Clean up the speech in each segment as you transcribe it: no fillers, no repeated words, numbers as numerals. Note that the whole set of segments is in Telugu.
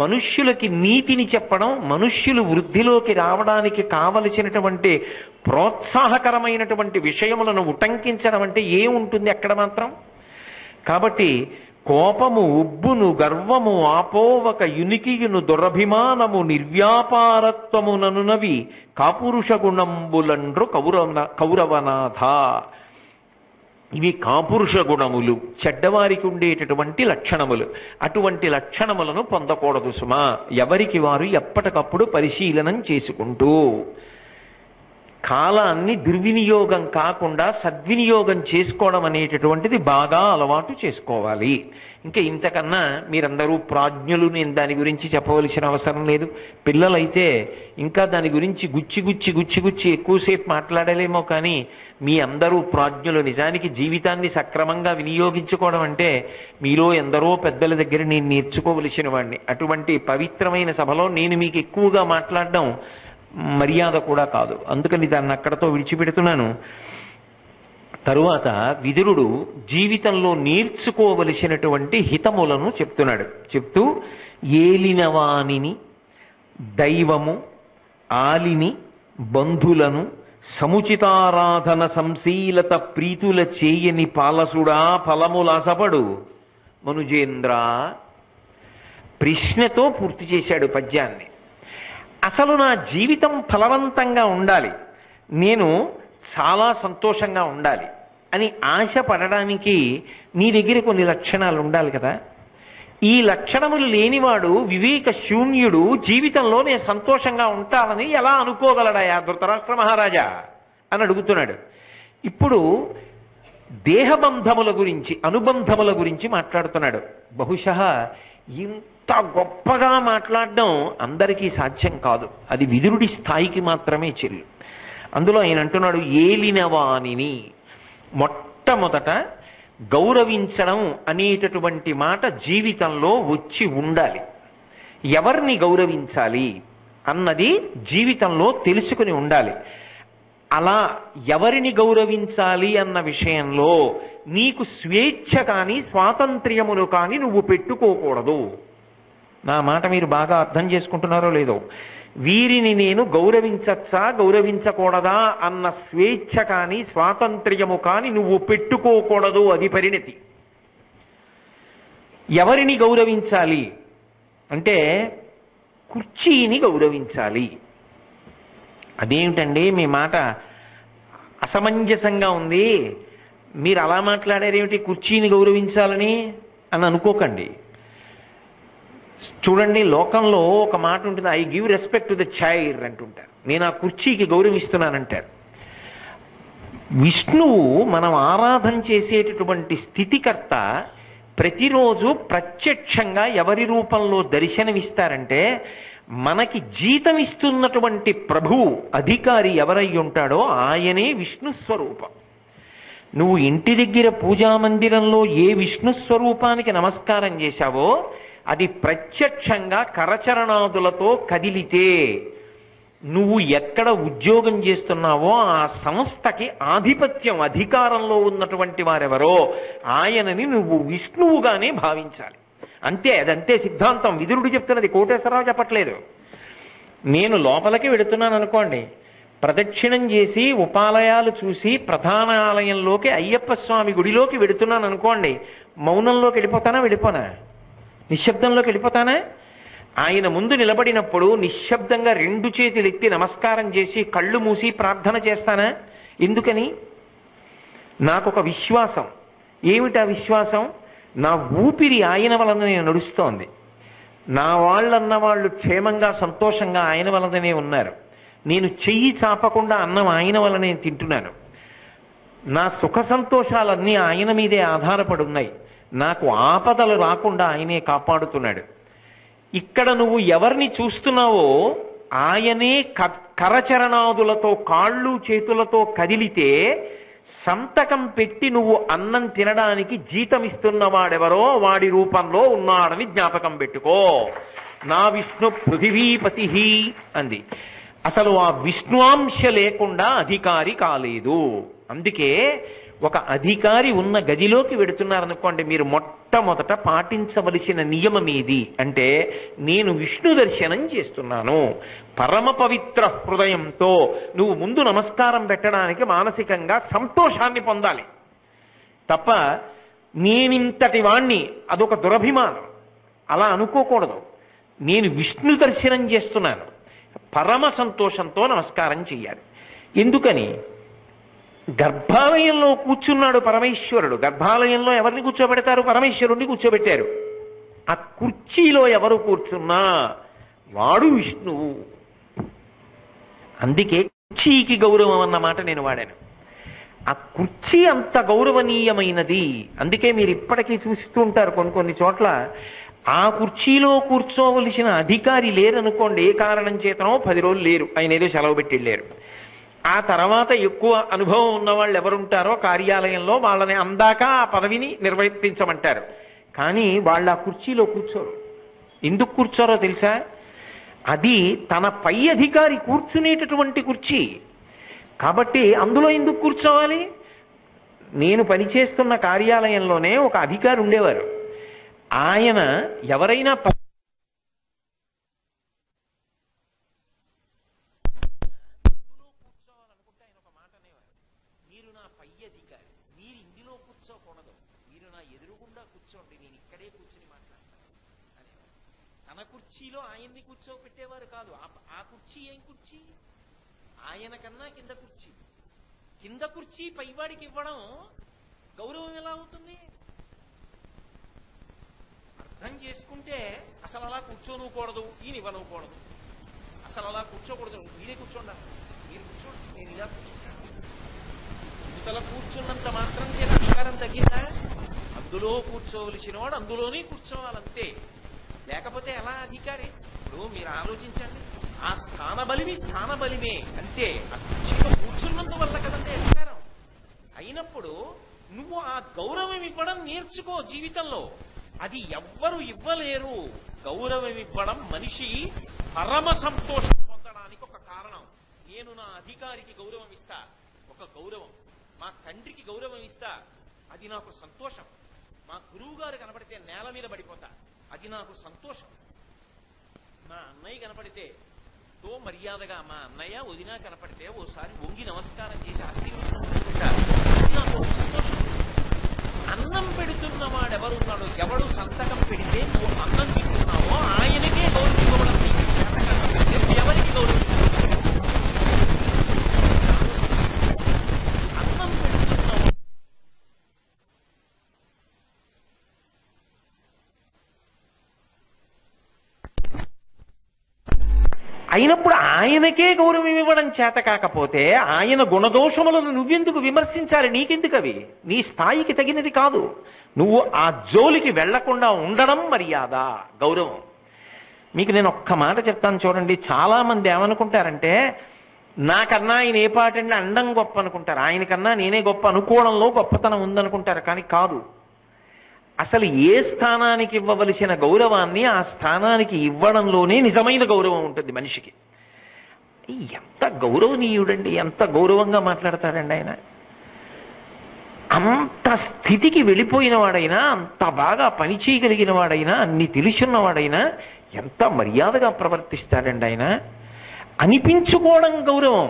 మనుష్యులకి నీతిని చెప్పడం, మనుష్యులు వృద్ధిలోకి రావడానికి కావలసినటువంటి ప్రోత్సాహకరమైనటువంటి విషయములను ఉటంకించడం అంటే ఏముంటుంది అక్కడ మాత్రం? కాబట్టి కోపము, ఉబ్బును, గర్వము, ఆపోవక యునికియును, దురభిమానము, నిర్వ్యాపారత్వముననునవి కాపురుష గుణంబులండ్రు కౌరవనాథ. ఇవి కాపురుష గుణములు, చెడ్డవారికి ఉండేటటువంటి లక్షణములు. అటువంటి లక్షణములను పొందకూడదు సుమా. ఎవరికి వారు ఎప్పటికప్పుడు పరిశీలనం చేసుకుంటూ కాలాన్ని దుర్వినియోగం కాకుండా సద్వినియోగం చేసుకోవడం అనేటటువంటిది బాగా అలవాటు చేసుకోవాలి. ఇంకా ఇంతకన్నా మీరందరూ ప్రాజ్ఞులు, నేను దాని గురించి చెప్పవలసిన అవసరం లేదు. పిల్లలైతే ఇంకా దాని గురించి గుచ్చి గుచ్చి గుచ్చి గుచ్చి ఎక్కువసేపు మాట్లాడలేమో, కానీ మీ అందరూ ప్రాజ్ఞులు. నిజానికి జీవితాన్ని సక్రమంగా వినియోగించుకోవడం అంటే మీలో ఎందరో పెద్దల దగ్గర నేను నేర్చుకోవలసిన వాడిని. అటువంటి పవిత్రమైన సభలో నేను మీకు ఎక్కువగా మాట్లాడడం మర్యాద కూడా కాదు. అందుకని దాన్ని అక్కడతో విడిచిపెడుతున్నాను. తరువాత విదురుడు జీవితంలో నేర్చుకోవలసినటువంటి హితములను చెప్తున్నాడు. చెప్తూ ఏలినవానిని, దైవము, ఆలిని, బంధులను, సముచితారాధన సంశీలత ప్రీతుల చేయని పాలసుడా ఫలములాసపడు మనుజేంద్ర. ప్రశ్నతో పూర్తి చేశాడు పద్యాన్ని. అసలు నా జీవితం ఫలవంతంగా ఉండాలి, నేను చాలా సంతోషంగా ఉండాలి అని ఆశ పడడానికి నీ దగ్గర కొన్ని లక్షణాలు ఉండాలి కదా. ఈ లక్షణములు లేనివాడు వివేక శూన్యుడు జీవితంలో నేను సంతోషంగా ఉంటానని ఎలా అనుకోగలడాయా ధృతరాష్ట్ర మహారాజా అని అడుగుతున్నాడు. ఇప్పుడు దేహబంధముల గురించి, అనుబంధముల గురించి మాట్లాడుతున్నాడు. బహుశः ఇంత గొప్పగా మాట్లాడడం అందరికీ సాధ్యం కాదు, అది విదురుడి స్థాయికి మాత్రమే చెల్లు. అందులో ఆయన అంటున్నాడు, ఏలినవానిని. మొట్టమొదట గౌరవించడం అనేటటువంటి మాట జీవితంలో వచ్చి ఉండాలి. ఎవరిని గౌరవించాలి అన్నది జీవితంలో తెలుసుకుని ఉండాలి. అలా ఎవరిని గౌరవించాలి అన్న విషయంలో నీకు స్వేచ్ఛ కానీ స్వాతంత్ర్యములు కానీ నువ్వు పెట్టుకోకూడదు. నా మాట మీరు బాగా అర్థం చేసుకుంటున్నారో లేదో. వీరిని నేను గౌరవించచ్చా గౌరవించకూడదా అన్న స్వేచ్ఛ కానీ స్వాతంత్ర్యము కానీ నువ్వు పెట్టుకోకూడదు, అది పరిణతి. ఎవరిని గౌరవించాలి అంటే కుర్చీని గౌరవించాలి. అదేమిటండి మీ మాట అసమంజసంగా ఉంది, మీరు అలా మాట్లాడారేమిటి కుర్చీని గౌరవించాలని అని అనుకోకండి. చూడండి, లోకంలో ఒక మాట ఉంటుంది, I give respect to the chair అంటుంటారు. నేను ఆ కుర్చీకి గౌరవిస్తున్నానంటారు. విష్ణువు మనం ఆరాధన చేసేటటువంటి స్థితికర్త ప్రతిరోజు ప్రత్యక్షంగా ఎవరి రూపంలో దర్శనమిస్తారంటే మనకి జీతం ఇస్తున్నటువంటి ప్రభువు, అధికారి ఎవరై ఉంటాడో ఆయనే విష్ణు స్వరూపం. నువ్వు ఇంటి దగ్గర పూజా మందిరంలో ఏ విష్ణు స్వరూపానికి నమస్కారం చేశావో అది ప్రత్యక్షంగా కరచరణాదులతో కదిలితే నువ్వు ఎక్కడ ఉద్యోగం చేస్తున్నావో ఆ సంస్థకి ఆధిపత్యం, అధికారంలో ఉన్నటువంటి వారెవరో ఆయనని నువ్వు విష్ణువుగానే భావించాలి. అంతే, అదంతే సిద్ధాంతం. విదురుడు చెప్తున్నది, కోటేశ్వరరావు చెప్పట్లేదు. నేను లోపలికి వెడుతున్నాను అనుకోండి, ప్రదక్షిణం చేసి ఉపాలయాలు చూసి ప్రధాన ఆలయంలోకి అయ్యప్ప స్వామి గుడిలోకి వెడుతున్నాను అనుకోండి, మౌనంలోకి వెళ్ళిపోతానా వెళ్ళిపోనా? నిశ్శబ్దంలోకి వెళ్ళిపోతానా? ఆయన ముందు నిలబడినప్పుడు నిశ్శబ్దంగా రెండు చేతులు ఎత్తి నమస్కారం చేసి కళ్ళు మూసి ప్రార్థన చేస్తానా? ఎందుకని? నాకొక విశ్వాసం. ఏమిటా విశ్వాసం? నా ఊపిరి ఆయన వలన నేను నడుస్తోంది, నా వాళ్ళన్న వాళ్ళు క్షేమంగా సంతోషంగా ఆయన వలననే ఉన్నారు, నేను చెయ్యి చాపకుండా అన్నం ఆయన వలనే తింటున్నాను, నా సుఖ సంతోషాలన్నీ ఆయన మీదే ఆధారపడి ఉన్నాయి, నాకు ఆపదలు రాకుండా ఆయనే కాపాడుతున్నాడు. ఇక్కడ నువ్వు ఎవరిని చూస్తున్నావో ఆయనే కరచరణాదులతో కాళ్ళు చేతులతో కదిలితే సంతకం పెట్టి నువ్వు అన్నం తినడానికి జీతం ఇస్తున్నవాడెవరో వాడి రూపంలో ఉన్నాడని జ్ఞాపకం పెట్టుకో. నా విష్ణు పృథివీపతి అంది. అసలు ఆ విష్ణువాంశ లేకుండా అధికారి కాలేదు. అందుకే ఒక అధికారి ఉన్న గదిలోకి వెడుతున్నారనుకోండి, మీరు మొట్టమొదట పాటించవలసిన నియమం ఏది అంటే, నేను విష్ణు దర్శనం చేస్తున్నాను, పరమ పవిత్ర హృదయంతో నువ్వు ముందు నమస్కారం పెట్టడానికి మానసికంగా సంతోషాన్ని పొందాలి తప్ప నేనింతటి వాణ్ణి అదొక దురభిమానం అలా అనుకోకూడదు. నేను విష్ణు దర్శనం చేస్తున్నాను, పరమ సంతోషంతో నమస్కారం చెయ్యాలి. ఎందుకని? గర్భాలయంలో కూర్చున్నాడు పరమేశ్వరుడు. గర్భాలయంలో ఎవరిని కూర్చోబెడతారు? పరమేశ్వరుణ్ణి కూర్చోబెట్టారు. ఆ కుర్చీలో ఎవరు కూర్చున్నా వాడు విష్ణువు. అందుకే కుర్చీకి గౌరవం అన్న మాట నేను వాడాను. ఆ కుర్చీ అంత గౌరవనీయమైనది. అందుకే మీరు ఇప్పటికీ చూస్తూ ఉంటారు కొన్ని చోట్ల ఆ కుర్చీలో కూర్చోవలసిన అధికారి లేరనుకోండి, ఏ కారణం చేతనో 10 రోజులు లేరు, ఆయన ఏదో సెలవు పెట్టి వెళ్ళారు. ఆ తర్వాత ఎక్కువ అనుభవం ఉన్న వాళ్ళు ఎవరుంటారో కార్యాలయంలో వాళ్ళని అందాక ఆ పదవిని నిర్వర్తించమంటారు. కానీ వాళ్ళు ఆ కుర్చీలో కూర్చోరు. ఎందుకు కూర్చోరో తెలుసా? అది తన పై అధికారి కూర్చునేటటువంటి కుర్చీ కాబట్టి అందులో ఎందుకు కూర్చోవాలి? నేను పనిచేస్తున్న కార్యాలయంలోనే ఒక అధికారి ఉండేవారు. ఆయన ఎవరైనా కూర్చోవాలనుకుంటే ఆయన ఒక మాట అనేవారు, మీరు నా పై అధికారి, మీరు ఇందులో కూర్చోకూడదు, మీరు నా ఎదురుగుండా కూర్చోండి, నేను ఇక్కడే కూర్చుని మాట్లాడతాను అనేవారు. తన కుర్చీలో ఆయన్ని కూర్చోబెట్టేవారు కాదు. ఆ కుర్చీ ఏం కుర్చీ? ఆయన కన్నా కింద కుర్చీ. కింద కుర్చీ పైవాడికి ఇవ్వడం గౌరవం ఎలా అవుతుంది? అర్థం చేసుకుంటే అసలు అలా కూర్చోనుకూడదు, ఈయన ఇవ్వనుకూడదు, అసలు అలా కూర్చోకూడదు, మీరే కూర్చోండి, మీరు కూర్చోండి, నేను ఇలా కూర్చుంటాను. యువతల కూర్చున్నంత మాత్రం చేత అధికారం తగ్గిందా? అందులో కూర్చోవలసిన వాడు అందులోనే కూర్చోవాలంతే. లేకపోతే ఎలా అధికారి? ఇప్పుడు మీరు ఆలోచించండి, ఆ స్థాన బలిమే అంతే. ఆ కుర్చీలో కూర్చున్నంత వల్ల కదంటే అధికారం. అయినప్పుడు నువ్వు ఆ గౌరవం ఇవ్వడం నేర్చుకో జీవితంలో. అది ఎవ్వరు ఇవ్వలేరు. గౌరవం ఇవ్వడం మనిషి పరమ సంతోషం పొందడానికి ఒక కారణం. నేను నా అధికారికి గౌరవం ఇస్తా, ఒక గౌరవం. మా తండ్రికి గౌరవం ఇస్తా, అది నాకు సంతోషం. మా గురువు గారు కనపడితే నేల మీద పడిపోతా, అది నాకు సంతోషం. మా అన్నయ్య కనపడితే తో మర్యాదగా మా అన్నయ్య వదిన కనపడితే ఓసారి వంగి నమస్కారం చేసి ఆశీర్వదించుకుంటా, అది నాకు సంతోషం. అన్నం పెడుతున్న వాడెవరున్నాడో, ఎవడు సంతకం పెడితే నువ్వు అన్నం తింటున్నావో ఆయనకే గౌరవం ఇవ్వడం నీకు చేతకాకపోతే ఎవరికి గౌరవం? అన్నం పెడుతున్నావు అయినప్పుడు ఆయనకే గౌరవం ఇవ్వడం చేత కాకపోతే ఆయన గుణదోషములను నువ్వెందుకు విమర్శించాలి? నీకెందుకు అవి? నీ స్థాయికి తగినది కాదు. నువ్వు ఆ జోలికి వెళ్లకుండా ఉండడం మర్యాద, గౌరవం. మీకు నేను ఒక్క మాట చెప్తాను చూడండి. చాలా మంది ఏమనుకుంటారంటే, నాకన్నా ఆయన ఏ పాటండి అండం గొప్ప అనుకుంటారు, ఆయనకన్నా నేనే గొప్ప అనుకోవడంలో గొప్పతనం ఉందనుకుంటారు. కానీ కాదు. అసలు ఏ స్థానానికి ఇవ్వవలసిన గౌరవాన్ని ఆ స్థానానికి ఇవ్వడంలోనే నిజమైన గౌరవం ఉంటుంది మనిషికి. ఎంత గౌరవనీయుడండి, ఎంత గౌరవంగా మాట్లాడతాడండి ఆయన. అంత స్థితికి వెళ్ళిపోయిన వాడైనా, అంత బాగా పని చేయగలిగిన వాడైనా, అన్ని తెలుసున్నవాడైనా ఎంత మర్యాదగా ప్రవర్తిస్తాడండి ఆయన. అనిపించుకోవడం గౌరవం.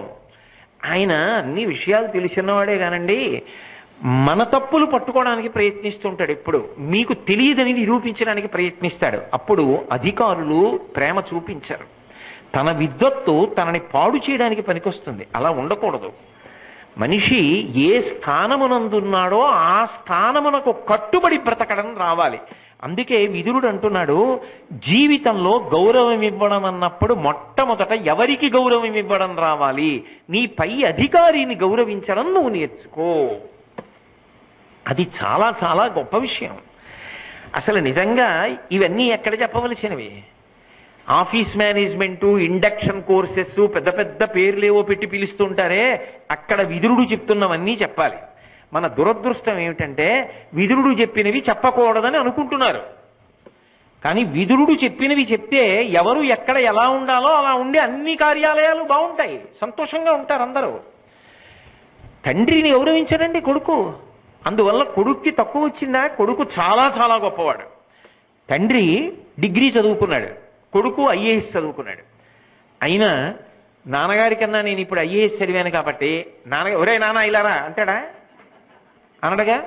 ఆయన అన్ని విషయాలు తెలుసున్నవాడే కానండి, మన తప్పులు పట్టుకోవడానికి ప్రయత్నిస్తుంటాడు. ఎప్పుడు మీకు తెలియదని నిరూపించడానికి ప్రయత్నిస్తాడు. అప్పుడు అధికారులు ప్రేమ చూపించరు. తన విద్వత్తు తనని పాడు చేయడానికి పనికొస్తుంది. అలా ఉండకూడదు. మనిషి ఏ స్థానమునందున్నాడో ఆ స్థానమునకు కట్టుబడి బ్రతకడం రావాలి. అందుకే విదురుడు అంటున్నాడు, జీవితంలో గౌరవం ఇవ్వడం అన్నప్పుడు మొట్టమొదట ఎవరికి గౌరవం ఇవ్వడం రావాలి? నీ పై అధికారిని గౌరవించడం నువ్వు నేర్చుకో. అది చాలా చాలా గొప్ప విషయం. అసలు నిజంగా ఇవన్నీ ఎక్కడ చెప్పవలసినవి? ఆఫీస్ మేనేజ్మెంటు, ఇండక్షన్ కోర్సెస్, పెద్ద పెద్ద పేర్లేవో పెట్టి పిలుస్తుంటారే, అక్కడ విదురుడు చెప్తున్నవన్నీ చెప్పాలి. మన దురదృష్టం ఏమిటంటే విదురుడు చెప్పినవి చెప్పకూడదని అనుకుంటున్నారు. కానీ విదురుడు చెప్పినవి చెప్తే ఎవరు ఎక్కడ ఎలా ఉండాలో అలా ఉండి అన్ని కార్యాలయాలు బాగుంటాయి, సంతోషంగా ఉంటారు అందరూ. తండ్రిని గౌరవించాడండి కొడుకు. అందువల్ల కొడుక్కి తక్కువ వచ్చిందా? కొడుకు చాలా చాలా గొప్పవాడు. తండ్రి డిగ్రీ చదువుకున్నాడు, కొడుకు ఐఏఎస్ చదువుకున్నాడు. అయినా నాన్నగారి కన్నా నేను ఇప్పుడు ఐఏఎస్ చదివాను కాబట్టి ఒరే నాన్న ఇలారా అంటాడా? అనడగా.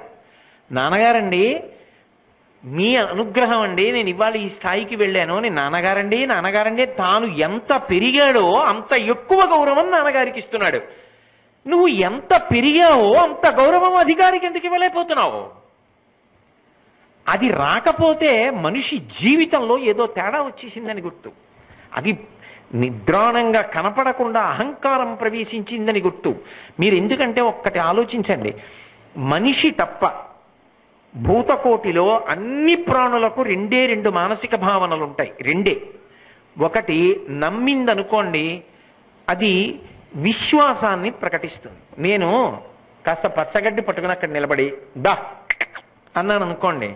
నాన్నగారండి మీ అనుగ్రహం అండి నేను ఇవాళ ఈ స్థాయికి వెళ్ళాను అని నాన్నగారండి తాను ఎంత పెరిగాడో అంత ఎక్కువ గౌరవం నాన్నగారికి ఇస్తున్నాడు. నువ్వు ఎంత పెరిగావో అంత గౌరవం అధికారికి ఎందుకు ఇవ్వలేకపోతున్నావు? అది రాకపోతే మనిషి జీవితంలో ఏదో తేడా వచ్చేసిందని గుర్తు. అది నిద్రాణంగా కనపడకుండా అహంకారం ప్రవేశించిందని గుర్తు. మీరు ఎందుకంటే ఒక్కటి ఆలోచించండి, మనిషి తప్ప భూతకోటిలో అన్ని ప్రాణులకు రెండు మానసిక భావనలు ఉంటాయి. రెండే. ఒకటి నమ్మిందనుకోండి, అది విశ్వాసాన్ని ప్రకటిస్తుంది. నేను కాస్త పచ్చగడ్డి పట్టుకుని అక్కడ నిలబడి దా అన్నాను అనుకోండి,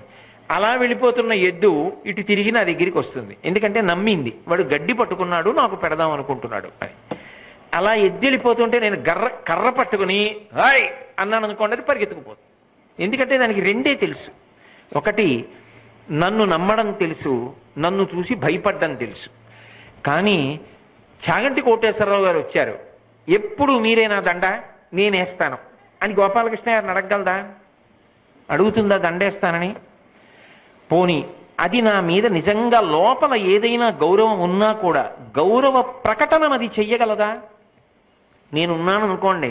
అలా వెళ్ళిపోతున్న ఎద్దు ఇటు తిరిగి నా దగ్గరికి వస్తుంది. ఎందుకంటే నమ్మింది, వాడు గడ్డి పట్టుకున్నాడు నాకు పెడదాం అనుకుంటున్నాడు అని. అలా ఎద్దు వెళ్ళిపోతుంటే నేను కర్ర పట్టుకుని హాయ్ అన్నాను అనుకోండి, అది పరిగెత్తుకుపోతుంది. ఎందుకంటే దానికి రెండే తెలుసు. ఒకటి నన్ను నమ్మడం తెలుసు, నన్ను చూసి భయపడ్డం తెలుసు. కానీ చాగంటి కోటేశ్వరరావు గారు వచ్చారు, ఎప్పుడు మీరేనా దండ నేనేస్తాను అని గోపాలకృష్ణ గారిని అడగగలదా? అడుగుతుందా దండేస్తానని? పోనీ అది నా మీద నిజంగా లోపల ఏదైనా గౌరవం ఉన్నా కూడా గౌరవ ప్రకటన అది చెయ్యగలదా? నేనున్నాను అనుకోండి,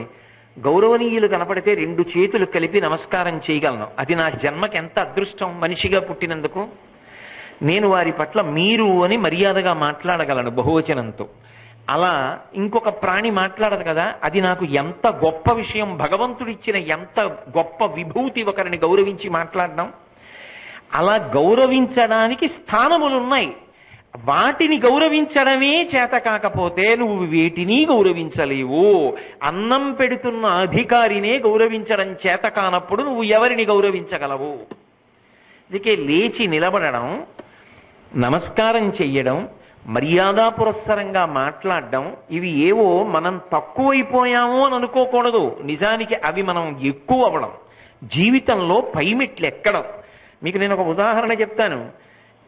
గౌరవనీయులు కనపడితే 2 చేతులు కలిపి నమస్కారం చేయగలను. అది నా జన్మకి ఎంత అదృష్టం మనిషిగా పుట్టినందుకు. నేను వారి పట్ల మీరు అని మర్యాదగా మాట్లాడగలను బహువచనంతో. అలా ఇంకొక ప్రాణి మాట్లాడదు కదా, అది నాకు ఎంత గొప్ప విషయం. భగవంతుడిచ్చిన ఎంత గొప్ప విభూతి ఒకరిని గౌరవించి మాట్లాడడం. అలా గౌరవించడానికి స్థానములున్నాయి. వాటిని గౌరవించడమే చేత కాకపోతే నువ్వు వేటిని గౌరవించలేవు. అన్నం పెడుతున్న అధికారినే గౌరవించడం చేత కానప్పుడు నువ్వు ఎవరిని గౌరవించగలవు? అందుకే లేచి నిలబడడం, నమస్కారం చెయ్యడం, మర్యాదా పురస్సరంగా మాట్లాడడం, ఇవి ఏవో మనం తక్కువైపోయాము అని అనుకోకూడదు. నిజానికి అవి మనం ఎక్కువ అవ్వడం, జీవితంలో పైమెట్లు ఎక్కడం. మీకు నేను ఒక ఉదాహరణ చెప్తాను.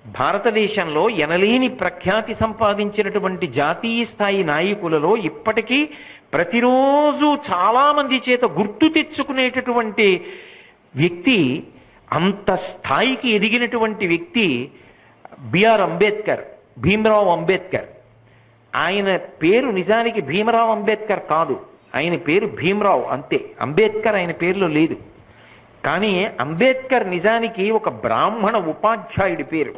భారతదేశంలో ఎనలేని ప్రఖ్యాతి సంపాదించినటువంటి జాతీయ స్థాయి నాయకులలో ఇప్పటికీ ప్రతిరోజు చాలా మంది చేత గుర్తు తెచ్చుకునేటటువంటి వ్యక్తి, అంత స్థాయికి ఎదిగినటువంటి వ్యక్తి బిఆర్ అంబేద్కర్, భీమరావు అంబేద్కర్. ఆయన పేరు నిజానికి భీమరావు అంబేద్కర్ కాదు, ఆయన పేరు భీమరావు అంతే. అంబేద్కర్ ఆయన పేరులో లేదు. కానీ అంబేద్కర్ నిజానికి ఒక బ్రాహ్మణ ఉపాధ్యాయుడి పేరు.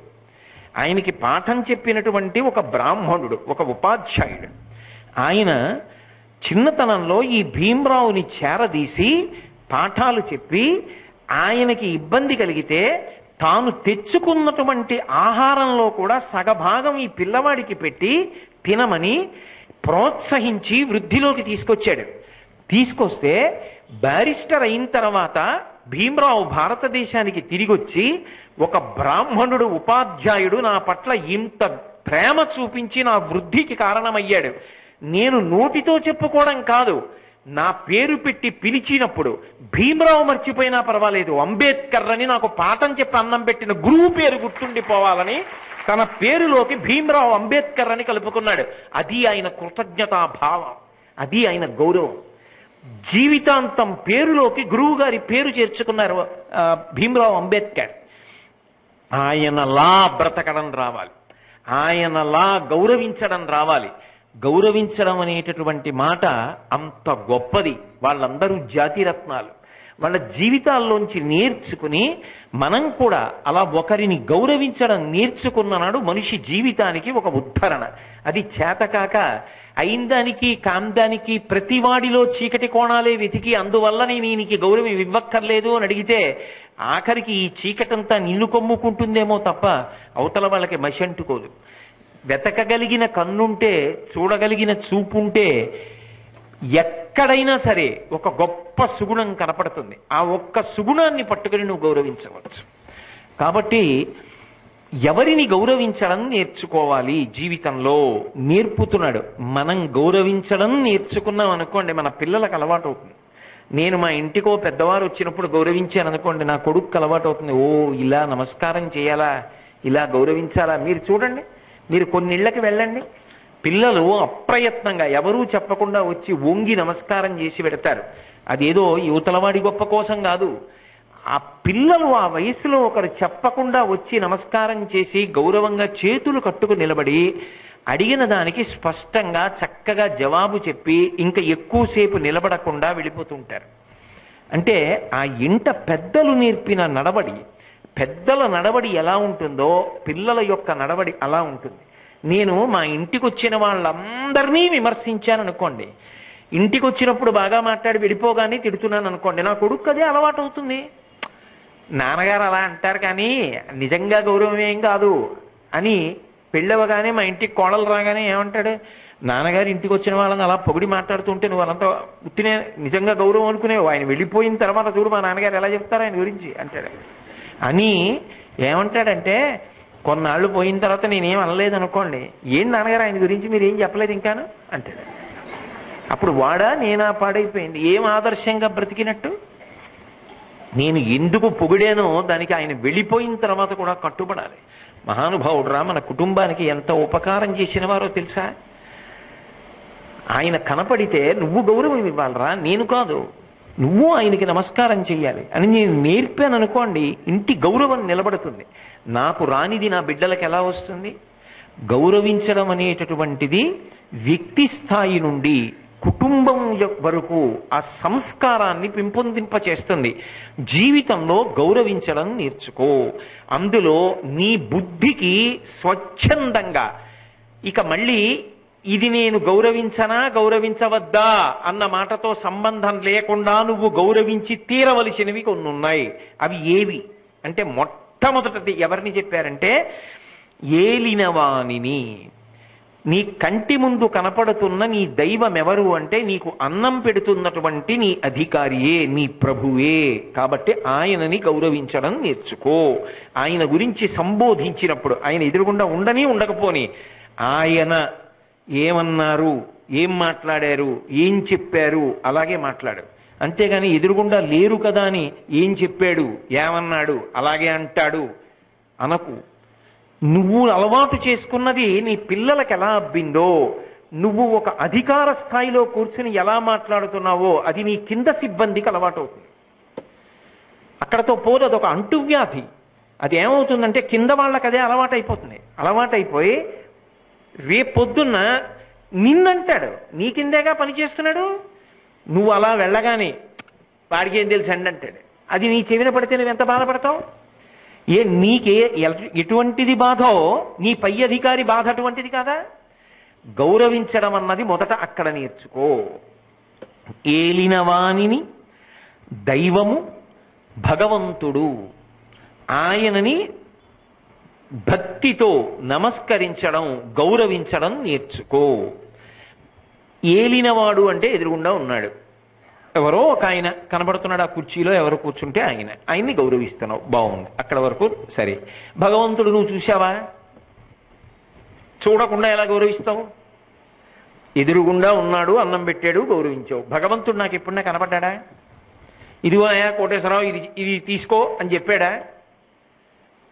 ఆయనకి పాఠం చెప్పినటువంటి ఒక బ్రాహ్మణుడు, ఒక ఉపాధ్యాయుడు. ఆయన చిన్నతనంలో ఈ భీమరావుని చేరదీసి పాఠాలు చెప్పి ఆయనకి ఇబ్బంది కలిగితే తాను తెచ్చుకున్నటువంటి ఆహారంలో కూడా సగభాగం ఈ పిల్లవాడికి పెట్టి తినమని ప్రోత్సహించి వృద్ధిలోకి తీసుకొచ్చాడు. తీసుకొస్తే బ్యారిస్టర్ అయిన తర్వాత భీమరావు భారతదేశానికి తిరిగొచ్చి ఒక బ్రాహ్మణుడు ఉపాధ్యాయుడు నా పట్ల ఇంత ప్రేమ చూపించి నా వృద్ధికి కారణమయ్యాడు. నేను నోటితో చెప్పుకోవడం కాదు, నా పేరు పెట్టి పిలిచినప్పుడు భీమరావు మర్చిపోయినా పర్వాలేదు, అంబేద్కర్ అని నాకు పాఠం చెప్పి అన్నం పెట్టిన గురువు పేరు గుర్తుండిపోవాలని తన పేరులోకి భీమరావు అంబేద్కర్ అని కలుపుకున్నాడు. అది ఆయన కృతజ్ఞతా భావం, అది ఆయన గౌరవం. జీవితాంతం పేరులోకి గురువు గారి పేరు చేర్చుకున్నారు భీమరావు అంబేద్కర్. ఆయనలా బ్రతకడం రావాలి, ఆయనలా గౌరవించడం రావాలి. గౌరవించడం అనేటటువంటి మాట అంత గొప్పది. వాళ్ళందరూ జాతిరత్నాలు. వాళ్ళ జీవితాల్లోంచి నేర్చుకుని మనం కూడా అలా ఒకరిని గౌరవించడం నేర్చుకున్ననాడు మనిషి జీవితానికి ఒక ఉద్ధరణ. అది చేతకాక అయిందానికి కాందానికి ప్రతివాడిలో చీకటి కోణాలే వెతికి అందువల్ల నేను ఈయనకి గౌరవం ఇవ్వక్కర్లేదు అని అడిగితే ఆఖరికి ఈ చీకటంతా నిన్ను కొమ్ముకుంటుందేమో తప్ప అవతల వాళ్ళకి మషంటుకోదు. వెతకగలిగిన కన్నుంటే, చూడగలిగిన చూపుంటే ఎక్కడైనా సరే ఒక గొప్ప సుగుణం కనపడుతుంది. ఆ ఒక్క సుగుణాన్ని పట్టుకుని నువ్వు గౌరవించవచ్చు. కాబట్టి ఎవరిని గౌరవించడం నేర్చుకోవాలి జీవితంలో నేర్పుతున్నాడు. మనం గౌరవించడం నేర్చుకున్నాం అనుకోండి, మన పిల్లలకు అలవాటు అవుతుంది. నేను మా ఇంటికో పెద్దవారు వచ్చినప్పుడు గౌరవించాను అనుకోండి, నా కొడుకు అలవాటు అవుతుంది. ఓ ఇలా నమస్కారం చేయాలా, ఇలా గౌరవించాలా. మీరు చూడండి, మీరు కొన్ని ఇళ్ళకి వెళ్ళండి, పిల్లలు అప్రయత్నంగా ఎవరూ చెప్పకుండా వచ్చి వంగి నమస్కారం చేసి పెడతారు. అదేదో యువతలవాడి గొప్ప కోసం కాదు. ఆ పిల్లలు ఆ వయసులో ఒకరు చెప్పకుండా వచ్చి నమస్కారం చేసి గౌరవంగా చేతులు కట్టుకు నిలబడి అడిగిన దానికి స్పష్టంగా చక్కగా జవాబు చెప్పి ఇంకా ఎక్కువసేపు నిలబడకుండా వెళ్ళిపోతుంటారు. అంటే ఆ ఇంట పెద్దలు నేర్పిన నడవడి, పెద్దల నడవడి ఎలా ఉంటుందో పిల్లల యొక్క నడవడి అలా ఉంటుంది. నేను మా ఇంటికి వచ్చిన వాళ్ళందరినీ విమర్శించాను అనుకోండి, ఇంటికి వచ్చినప్పుడు బాగా మాట్లాడి వెళ్ళిపోగానే తిడుతున్నాను అనుకోండి, నా కొడుకు అదే అలవాటు అవుతుంది. నాన్నగారు అలా అంటారు కానీ నిజంగా గౌరవం ఏం కాదు అని పెళ్ళవగానే మా ఇంటికి కోడలు రాగానే ఏమంటాడు, నాన్నగారు ఇంటికి వచ్చిన వాళ్ళని అలా పొగిడి మాట్లాడుతుంటే నువ్వు అనంతా ఉత్తినే నిజంగా గౌరవం అనుకునేవు, ఆయన వెళ్ళిపోయిన తర్వాత చూడు మా నాన్నగారు ఎలా చెప్తారు ఆయన గురించి అంటాడు. అని ఏమంటాడంటే, కొన్నాళ్ళు పోయిన తర్వాత నేనేం అనలేదు అనుకోండి, ఏం నాన్నగారు ఆయన గురించి మీరు ఏం చెప్పలేదు ఇంకాను అంటాడు. అప్పుడు వాడా నేనా పాడైపోయింది, ఏం ఆదర్శంగా బ్రతికినట్టు. నేను ఎందుకు పొగిడానో దానికి ఆయన వెళ్ళిపోయిన తర్వాత కూడా కట్టుబడాలి. మహానుభావుడురా, మన కుటుంబానికి ఎంత ఉపకారం చేసిన వారో తెలుసా. ఆయన కనపడితే నువ్వు గౌరవం ఇవ్వాలరా, నేను కాదు, నువ్వు ఆయనకి నమస్కారం చెయ్యాలి అని నేను నేర్పాను అనుకోండి, ఇంటి గౌరవం నిలబడుతుంది. నాకు రానిది నా బిడ్డలకు ఎలా వస్తుంది? గౌరవించడం అనేటటువంటిది వ్యక్తి స్థాయి నుండి కుటుంబం వరకు ఆ సంస్కారాన్ని పెంపొందింపచేస్తుంది. జీవితంలో గౌరవించడం నేర్చుకో. అందులో నీ బుద్ధికి స్వచ్ఛందంగా ఇక మళ్ళీ ఇది నేను గౌరవించనా గౌరవించవద్దా అన్న మాటతో సంబంధం లేకుండా నువ్వు గౌరవించి తీరవలసినవి కొన్ని ఉన్నాయి. అవి ఏవి అంటే, మొట్టమొదటిది ఎవరిని చెప్పారంటే, ఏలినవానిని. నీ కంటి ముందు కనపడుతున్న నీ దైవం ఎవరు అంటే, నీకు అన్నం పెడుతున్నటువంటి నీ అధికారియే, నీ ప్రభువే. కాబట్టి ఆయనని గౌరవించడం నేర్చుకో. ఆయన గురించి సంబోధించినప్పుడు ఆయన ఎదురుగుండా ఉండని ఉండకపోని ఆయన ఏమన్నారు, ఏం మాట్లాడారు, ఏం చెప్పారు అలాగే మాట్లాడు. అంతేగాని ఎదురుగుండా లేరు కదా అని ఏం చెప్పాడు, ఏమన్నాడు, అలాగే అంటాడు అనకు. నువ్వు అలవాటు చేసుకున్నది నీ పిల్లలకు ఎలా అబ్బిందో, నువ్వు ఒక అధికార స్థాయిలో కూర్చుని ఎలా మాట్లాడుతున్నావో అది నీ కింద సిబ్బందికి అలవాటు అవుతుంది. అక్కడతో పోదు, అదొక అంటువ్యాధి. అది ఏమవుతుందంటే కింద వాళ్ళకి అదే అలవాటైపోతుంది. అలవాటైపోయి రేపొద్దున్న నిన్నంటాడు, నీ కిందేగా పనిచేస్తున్నాడు, నువ్వు అలా వెళ్ళగానే వాడికేం తెలుసు అండి అంటాడు. అది నీ చెవిన పడితే నువ్వు ఎంత బాధపడతావు? నీకే ఎటువంటిది బాధో నీ పై అధికారి బాధ అటువంటిది కాదా? గౌరవించడం అన్నది మొదట అక్కడ నేర్చుకో. ఏలినవానిని దైవము భగవంతుడు, ఆయనని భక్తితో నమస్కరించడం గౌరవించడం నేర్చుకో. ఏలినవాడు అంటే ఎదురుగుండా ఉన్నాడు, ఎవరో ఒక ఆయన కనబడుతున్నాడు, ఆ కుర్చీలో ఎవరు కూర్చుంటే ఆయన్ని గౌరవిస్తున్నావు, బాగుంది, అక్కడ వరకు సరే. భగవంతుడు నువ్వు చూసావా? చూడకుండా ఎలా గౌరవిస్తావు? ఎదురుగుండా ఉన్నాడు, అన్నం పెట్టాడు, గౌరవించావు. భగవంతుడు నాకు ఎప్పుడన్నా కనపడ్డా? ఇదిగో అయ్యా కోటేశ్వరరావు ఇది తీసుకో అని చెప్పాడా?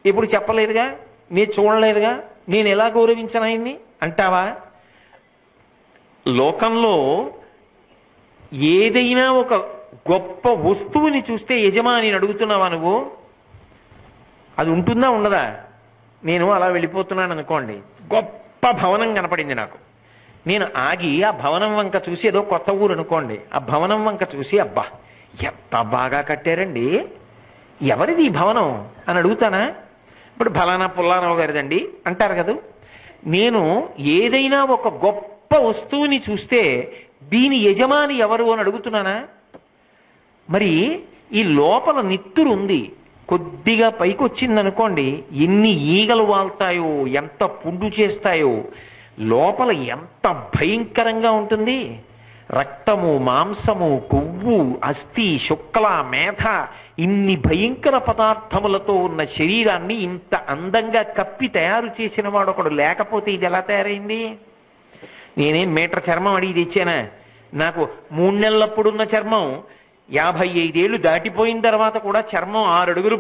ఎప్పుడు చెప్పలేదుగా, నేను చూడలేదుగా, నేను ఎలా గౌరవించను ఆయన్ని అంటావా? లోకంలో ఏదైనా ఒక గొప్ప వస్తువుని చూస్తే యజమాని అడుగుతున్నావా నువ్వు? అది ఉంటుందా ఉండదా? నేను అలా వెళ్ళిపోతున్నాను అనుకోండి, గొప్ప భవనం కనపడింది నాకు, నేను ఆగి ఆ భవనం వంక చూసి, ఏదో కొత్త ఊరు అనుకోండి, ఆ భవనం వంక చూసి అబ్బా ఎంత బాగా కట్టారండి, ఎవరిది ఈ భవనం అని అడుగుతానా? ఇప్పుడు ఫలానా పుల్లారావు గారిదండి అంటారు కదా. నేను ఏదైనా ఒక గొప్ప వస్తువుని చూస్తే దీని యజమాని ఎవరు అని అడుగుతున్నానా? మరి ఈ లోపల నిత్తురు ఉంది, కొద్దిగా పైకి వచ్చిందనుకోండి, ఎన్ని ఈగలు వాళ్తాయో, ఎంత పుండు చేస్తాయో, లోపల ఎంత భయంకరంగా ఉంటుంది. రక్తము, మాంసము, కొవ్వు, అస్థి, శుక్ల, మేధ, ఇన్ని భయంకర పదార్థములతో ఉన్న శరీరాన్ని ఇంత అందంగా కప్పి తయారు చేసిన వాడు ఒకడు లేకపోతే ఇది ఎలా తయారైంది? నేనేం మీటర్ చర్మం అడిగి తెచ్చానా? నాకు 3 నెలలప్పుడున్న చర్మం 55 ఏళ్ళు దాటిపోయిన తర్వాత కూడా చర్మం 6 అడుగులు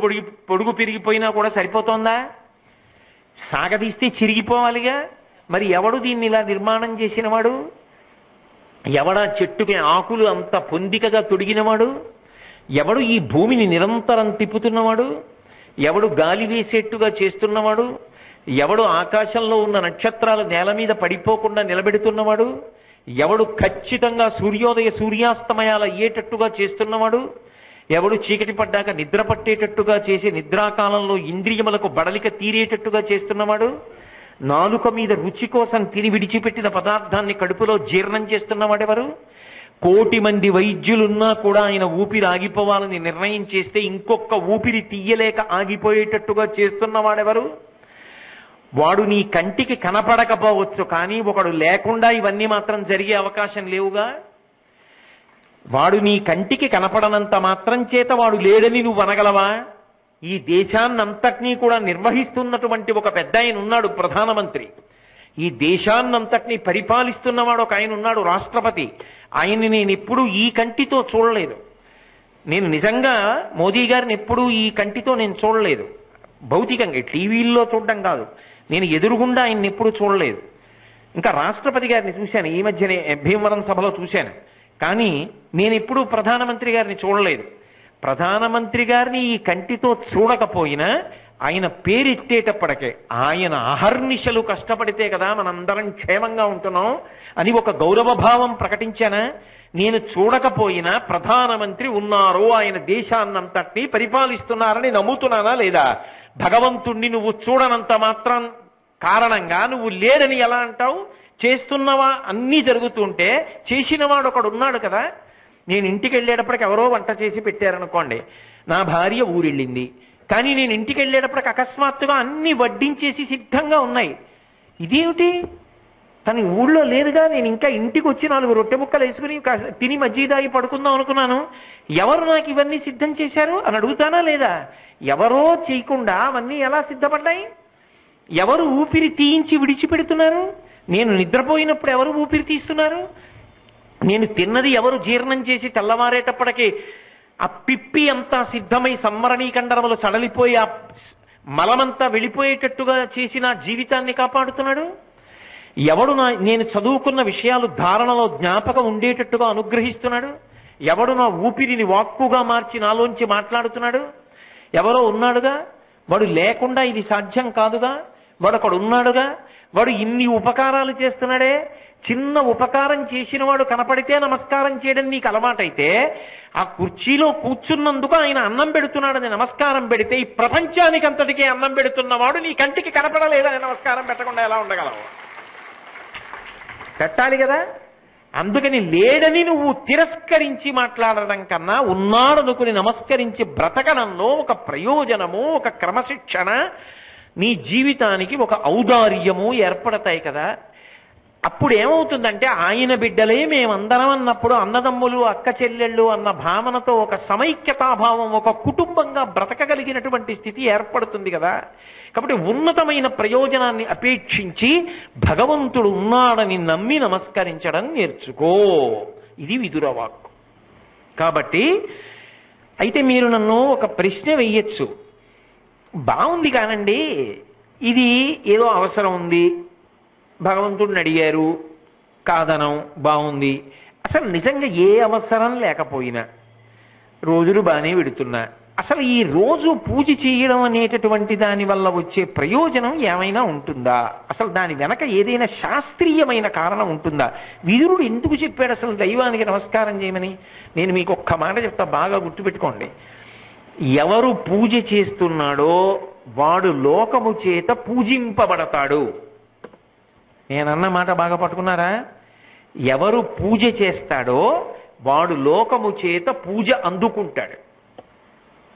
పొడుగు పెరిగిపోయినా కూడా సరిపోతుందా? సాగదీస్తే చిరిగిపోవాలిగా. మరి ఎవడు దీన్ని ఇలా నిర్మాణం చేసినవాడు? ఎవడా చెట్టుకి ఆకులు అంత పొందికగా తొడిగినవాడు? ఎవడు ఈ భూమిని నిరంతరం తిప్పుతున్నవాడు? ఎవడు గాలి వేసేట్టుగా చేస్తున్నవాడు? ఎవడు ఆకాశంలో ఉన్న నక్షత్రాలు నేల మీద పడిపోకుండా నిలబెడుతున్నవాడు? ఎవడు ఖచ్చితంగా సూర్యోదయ సూర్యాస్తమయాలు అయ్యేటట్టుగా చేస్తున్నవాడు? ఎవడు చీకటి పడ్డాక నిద్ర పట్టేటట్టుగా చేసి నిద్రాకాలంలో ఇంద్రియములకు బడలిక తీరేటట్టుగా చేస్తున్నవాడు? నాలుక మీద రుచి కోసం తిని విడిచిపెట్టిన పదార్థాన్ని కడుపులో జీర్ణం చేస్తున్నవాడెవరు? 1,000,000 మంది వైద్యులున్నా కూడా ఆయన ఊపిరి ఆగిపోవాలని నిర్ణయం చేస్తే ఇంకొక ఊపిరి తీయలేక ఆగిపోయేటట్టుగా చేస్తున్నవాడెవరు? వాడు నీ కంటికి కనపడకపోవచ్చు, కానీ ఒకడు లేకుండా ఇవన్నీ మాత్రం జరిగే అవకాశం లేవుగా. వాడు నీ కంటికి కనపడనంత మాత్రం చేత వాడు లేడని నువ్వు అనగలవా? ఈ దేశాన్నంతటినీ కూడా నిర్వహిస్తున్నటువంటి ఒక పెద్ద ఆయన ఉన్నాడు, ప్రధానమంత్రి. ఈ దేశాన్నంతటినీ పరిపాలిస్తున్నవాడు ఒక ఆయన ఉన్నాడు, రాష్ట్రపతి. ఆయన్ని నేను ఎప్పుడూ ఈ కంటితో చూడలేదు. నేను నిజంగా మోదీ గారిని ఎప్పుడూ ఈ కంటితో నేను చూడలేదు. భౌతికంగా టీవీల్లో చూడడం కాదు, నేను ఎదురుగుండా ఆయన్ని ఎప్పుడూ చూడలేదు. ఇంకా రాష్ట్రపతి గారిని చూశాను, ఈ మధ్యనే భీమవరం సభలో చూశాను. కానీ నేను ఎప్పుడూ ప్రధానమంత్రి గారిని చూడలేదు. ప్రధానమంత్రి గారిని ఈ కంటితో చూడకపోయినా ఆయన పేరెత్తేటప్పటికే ఆయన అహర్నిశలు కష్టపడితే కదా మనందరం క్షేమంగా ఉంటున్నాం అని ఒక గౌరవభావం ప్రకటించానా? నేను చూడకపోయినా ప్రధానమంత్రి ఉన్నారు, ఆయన దేశాన్నంతటినీ పరిపాలిస్తున్నారని నమ్ముతున్నానా లేదా? భగవంతుణ్ణి నువ్వు చూడనంత మాత్రం కారణంగా నువ్వు లేడని ఎలా అంటావు? చేస్తున్నవా అన్నీ జరుగుతుంటే చేసినవాడు ఒకడు ఉన్నాడు కదా. నేను ఇంటికి వెళ్ళేటప్పటికి ఎవరో వంట చేసి పెట్టారనుకోండి, నా భార్య ఊరెళ్ళింది, కానీ నేను ఇంటికి వెళ్ళేటప్పటికి అకస్మాత్తుగా అన్ని వడ్డించేసి సిద్ధంగా ఉన్నాయి. ఇదేమిటి? తను ఊళ్ళో లేదుగా, నేను ఇంకా ఇంటికి వచ్చి 4 రొట్టె ముక్కలు వేసుకుని తిని మజ్జిగ పడుకుందాం అనుకున్నాను. ఎవరు నాకు ఇవన్నీ సిద్ధం చేశారు అని అడుగుతానా లేదా? ఎవరో చేయకుండా అవన్నీ ఎలా సిద్ధపడ్డాయి? ఎవరు ఊపిరి తీయించి విడిచిపెడుతున్నారు? నేను నిద్రపోయినప్పుడు ఎవరు ఊపిరి తీస్తున్నారు? నేను తిన్నది ఎవరు జీర్ణం చేసి తెల్లవారేటప్పటికీ ఆ పిప్పి అంతా సిద్ధమై సంవరణీ కండరములు సడలిపోయి ఆ మలమంతా వెళ్ళిపోయేటట్టుగా చేసి నా జీవితాన్ని కాపాడుతున్నాడు? ఎవడు నేను చదువుకున్న విషయాలు ధారణలో జ్ఞాపకం ఉండేటట్టుగా అనుగ్రహిస్తున్నాడు? ఎవడు నా ఊపిరిని వాక్కుగా మార్చి నాలోంచి మాట్లాడుతున్నాడు? ఎవరో ఉన్నాడుగా. వాడు లేకుండా ఇది సాధ్యం కాదుగా. వాడు ఒకడు ఉన్నాడుగా. వాడు ఇన్ని ఉపకారాలు చేస్తున్నాడే. చిన్న ఉపకారం చేసిన వాడు కనపడితే నమస్కారం చేయడం నీకు అలవాటైతే, ఆ కుర్చీలో కూర్చున్నందుకు ఆయన అన్నం పెడుతున్నాడని నమస్కారం పెడితే, ఈ ప్రపంచానికి అంతటికీ అన్నం పెడుతున్నవాడు నీ కంటికి కనపడలేదని నమస్కారం పెట్టకుండా ఎలా ఉండగలవు? పెట్టాలి కదా. అందుకని లేడని నువ్వు తిరస్కరించి మాట్లాడడం కన్నా ఉన్నాడనుకుని నమస్కరించి బ్రతకడంలో ఒక ప్రయోజనము, ఒక క్రమశిక్షణ, నీ జీవితానికి ఒక ఔదార్యము ఏర్పడతాయి కదా. అప్పుడు ఏమవుతుందంటే ఆయన బిడ్డలే మేమందరం అన్నప్పుడు అన్నదమ్ములు అక్క చెల్లెళ్ళు అన్న భావనతో ఒక సమైక్యతాభావం, ఒక కుటుంబంగా బ్రతకగలిగినటువంటి స్థితి ఏర్పడుతుంది కదా. కాబట్టి ఉన్నతమైన ప్రయోజనాన్ని అపేక్షించి భగవంతుడు ఉన్నాడని నమ్మి నమస్కరించడం నేర్చుకో. ఇది విదురవాక్కు. కాబట్టి అయితే మీరు నన్ను ఒక ప్రశ్న వెయ్యొచ్చు. బాగుంది కానండి, ఇది ఏదో అవసరం ఉంది, భగవంతుడిని అడిగారు, కాదనం, బాగుంది. అసలు నిజంగా ఏ అవసరం లేకపోయినా రోజులు బాగానే పెడుతున్నా, అసలు ఈ రోజు పూజ చేయడం అనేటటువంటి దాని వల్ల వచ్చే ప్రయోజనం ఏమైనా ఉంటుందా? అసలు దాని వెనక ఏదైనా శాస్త్రీయమైన కారణం ఉంటుందా? విదురుడు ఎందుకు చెప్పాడు అసలు దైవానికి నమస్కారం చేయమని? నేను మీకు ఒక్క మాట చెప్తా, బాగా గుర్తుపెట్టుకోండి. ఎవరు పూజ చేస్తున్నాడో వాడు లోకము చేత పూజింపబడతాడు. నేనన్న మాట బాగా పట్టుకున్నారా? ఎవరు పూజ చేస్తాడో వాడు లోకము చేత పూజ అందుకుంటాడు.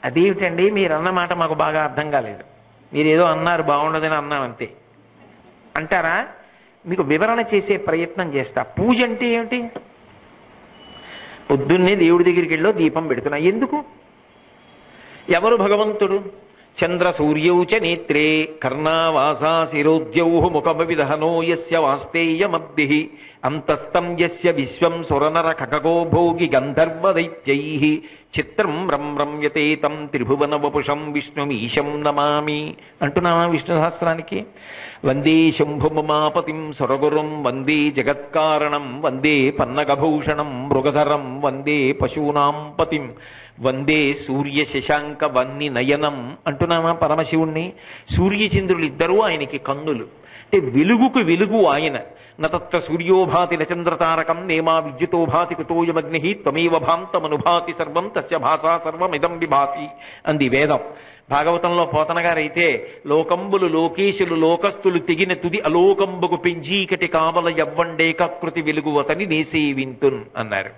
అదేమిటండి మీరు అన్న మాట మాకు బాగా అర్థం కాలేదు, మీరేదో అన్నారు బాగుండదని అన్నామంతే అంటారా? మీకు వివరణ చేసే ప్రయత్నం చేస్తా. పూజ అంటే ఏమిటి? పొద్దున్నే దేవుడి దగ్గరికి వెళ్ళో దీపం పెడుతున్నా. ఎందుకు? ఎవరు భగవంతుడు? చంద్ర సూర్యౌ చ నేత్రే కర్ణావాసా శిరోద్యౌ ముఖమవిదహనో యస్య వాస్తేయమబ్ధిః అంతస్తం యస్య విశ్వం సురనర ఖగో భోగి గంధర్వ దైత్యైః చిత్రం రమ్యతే తం త్రిభువన వపుషం విష్ణుమీశం నమామి అంటున్నామా విష్ణు సహస్రానికి. వందే శంభుమమాపతిం సురగురుం వందే జగత్కారణం వందే పన్నగభూషణం మృగధరం వందే పశూనాం పతిం వందే సూర్య శశాంక వన్ని నయనం అంటున్నామా పరమశివుణ్ణి. సూర్యచంద్రులు ఇద్దరూ ఆయనకి కన్నులు. అంటే వెలుగుకు వెలుగు ఆయన. నత్ర సూర్యోభాతి నచంద్రతారకం నేమా విద్యుతోభాతి కుతోయమగ్ని త్వమేవ భాంతమనుభాతి సర్వం తస్య భాషా సర్వమిదం విభాతి అంది వేదం. భాగవతంలో పోతన గారైతే లోకంబులు లోకేశులు లోకస్తులు తెగిన తుది అలోకంబుకు పెంజీకటి కావల యవ్వండేకృతి వెలుగువతని నేసే వింతున్ అన్నారు.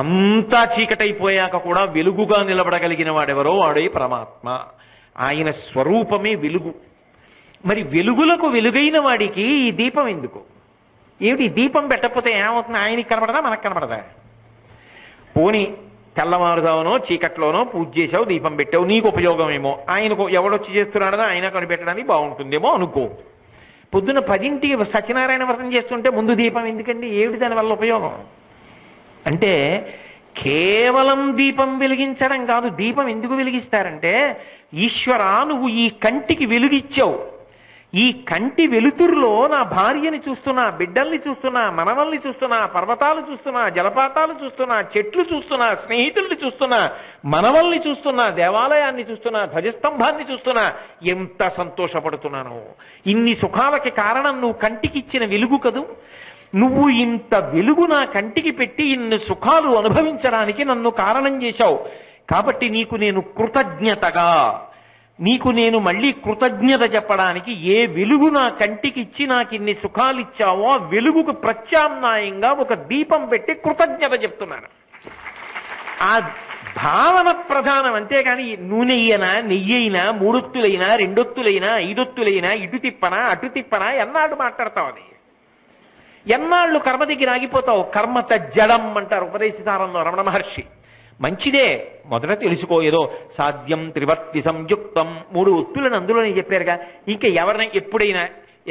అంతా చీకటైపోయాక కూడా వెలుగుగా నిలబడగలిగిన వాడెవరో వాడే పరమాత్మ. ఆయన స్వరూపమే వెలుగు. మరి వెలుగులకు వెలుగైన వాడికి ఈ దీపం ఎందుకు? ఏమిటి దీపం పెట్టకపోతే ఏమవుతుంది? ఆయనకి కనబడదా మనకు కనబడదా? పోనీ తెల్లవారుదావనో చీకట్లోనో పూజ చేసావు, దీపం పెట్టావు, నీకు ఉపయోగమేమో, ఆయనకు ఎవడొచ్చి చేస్తున్నాడో ఆయన కనిపెట్టడానికి బాగుంటుందేమో అనుకో. పొద్దున 10ంటికి సత్యనారాయణ వ్రతం చేస్తుంటే ముందు దీపం ఎందుకండి? ఏమిటి దానివల్ల ఉపయోగం? అంటే కేవలం దీపం వెలిగించడం కాదు. దీపం ఎందుకు వెలిగిస్తారంటే, ఈశ్వరా నువ్వు ఈ కంటికి వెలుగిచ్చావు, ఈ కంటి వెలుతురులో నా భార్యని చూస్తున్నా, బిడ్డల్ని చూస్తున్నా, మనవల్ని చూస్తున్నా, పర్వతాలు చూస్తున్నా, జలపాతాలు చూస్తున్నా, చెట్లు చూస్తున్నా, స్నేహితుల్ని చూస్తున్నా, మనవల్ని చూస్తున్నా, దేవాలయాన్ని చూస్తున్నా, ధ్వజస్తంభాన్ని చూస్తున్నా, ఎంత సంతోషపడుతున్నాను. ఇన్ని సుఖాలకి కారణం నువ్వు కంటికి ఇచ్చిన వెలుగు కదూ. నువ్వు ఇంత వెలుగు నా కంటికి పెట్టి ఇన్ని సుఖాలు అనుభవించడానికి నన్ను కారణం చేశావు. కాబట్టి నీకు నేను కృతజ్ఞతగా, నీకు నేను మళ్ళీ కృతజ్ఞత చెప్పడానికి ఏ వెలుగు నా కంటికి ఇచ్చి నాకు ఇన్ని సుఖాలు ఇచ్చావో ఆ వెలుగుకు ప్రత్యామ్నాయంగా ఒక దీపం పెట్టి కృతజ్ఞత చెప్తున్నాను. ఆ భావన ప్రధానం. అంతేగాని నూనె అయినా నెయ్యి అయినా 3 ఒత్తులైనా 2 ఒత్తులైనా 5 ఒత్తులైనా ఇటు తిప్పనా అటు తిప్పనా ఎన్నాళ్ళు మాట్లాడతావు? అది ఎన్నాళ్ళు కర్మ దగ్గర ఆగిపోతావు. కర్మత జడం అంటారు ఉపదేశసారంలో రమణ మహర్షి. మంచిదే, మొదట తెలుసుకో. ఏదో సాధ్యం త్రివర్తి సంయుక్తం 3 ఒత్తులను అందులోనే చెప్పారుగా. ఇంకా ఎవరైనా ఎప్పుడైనా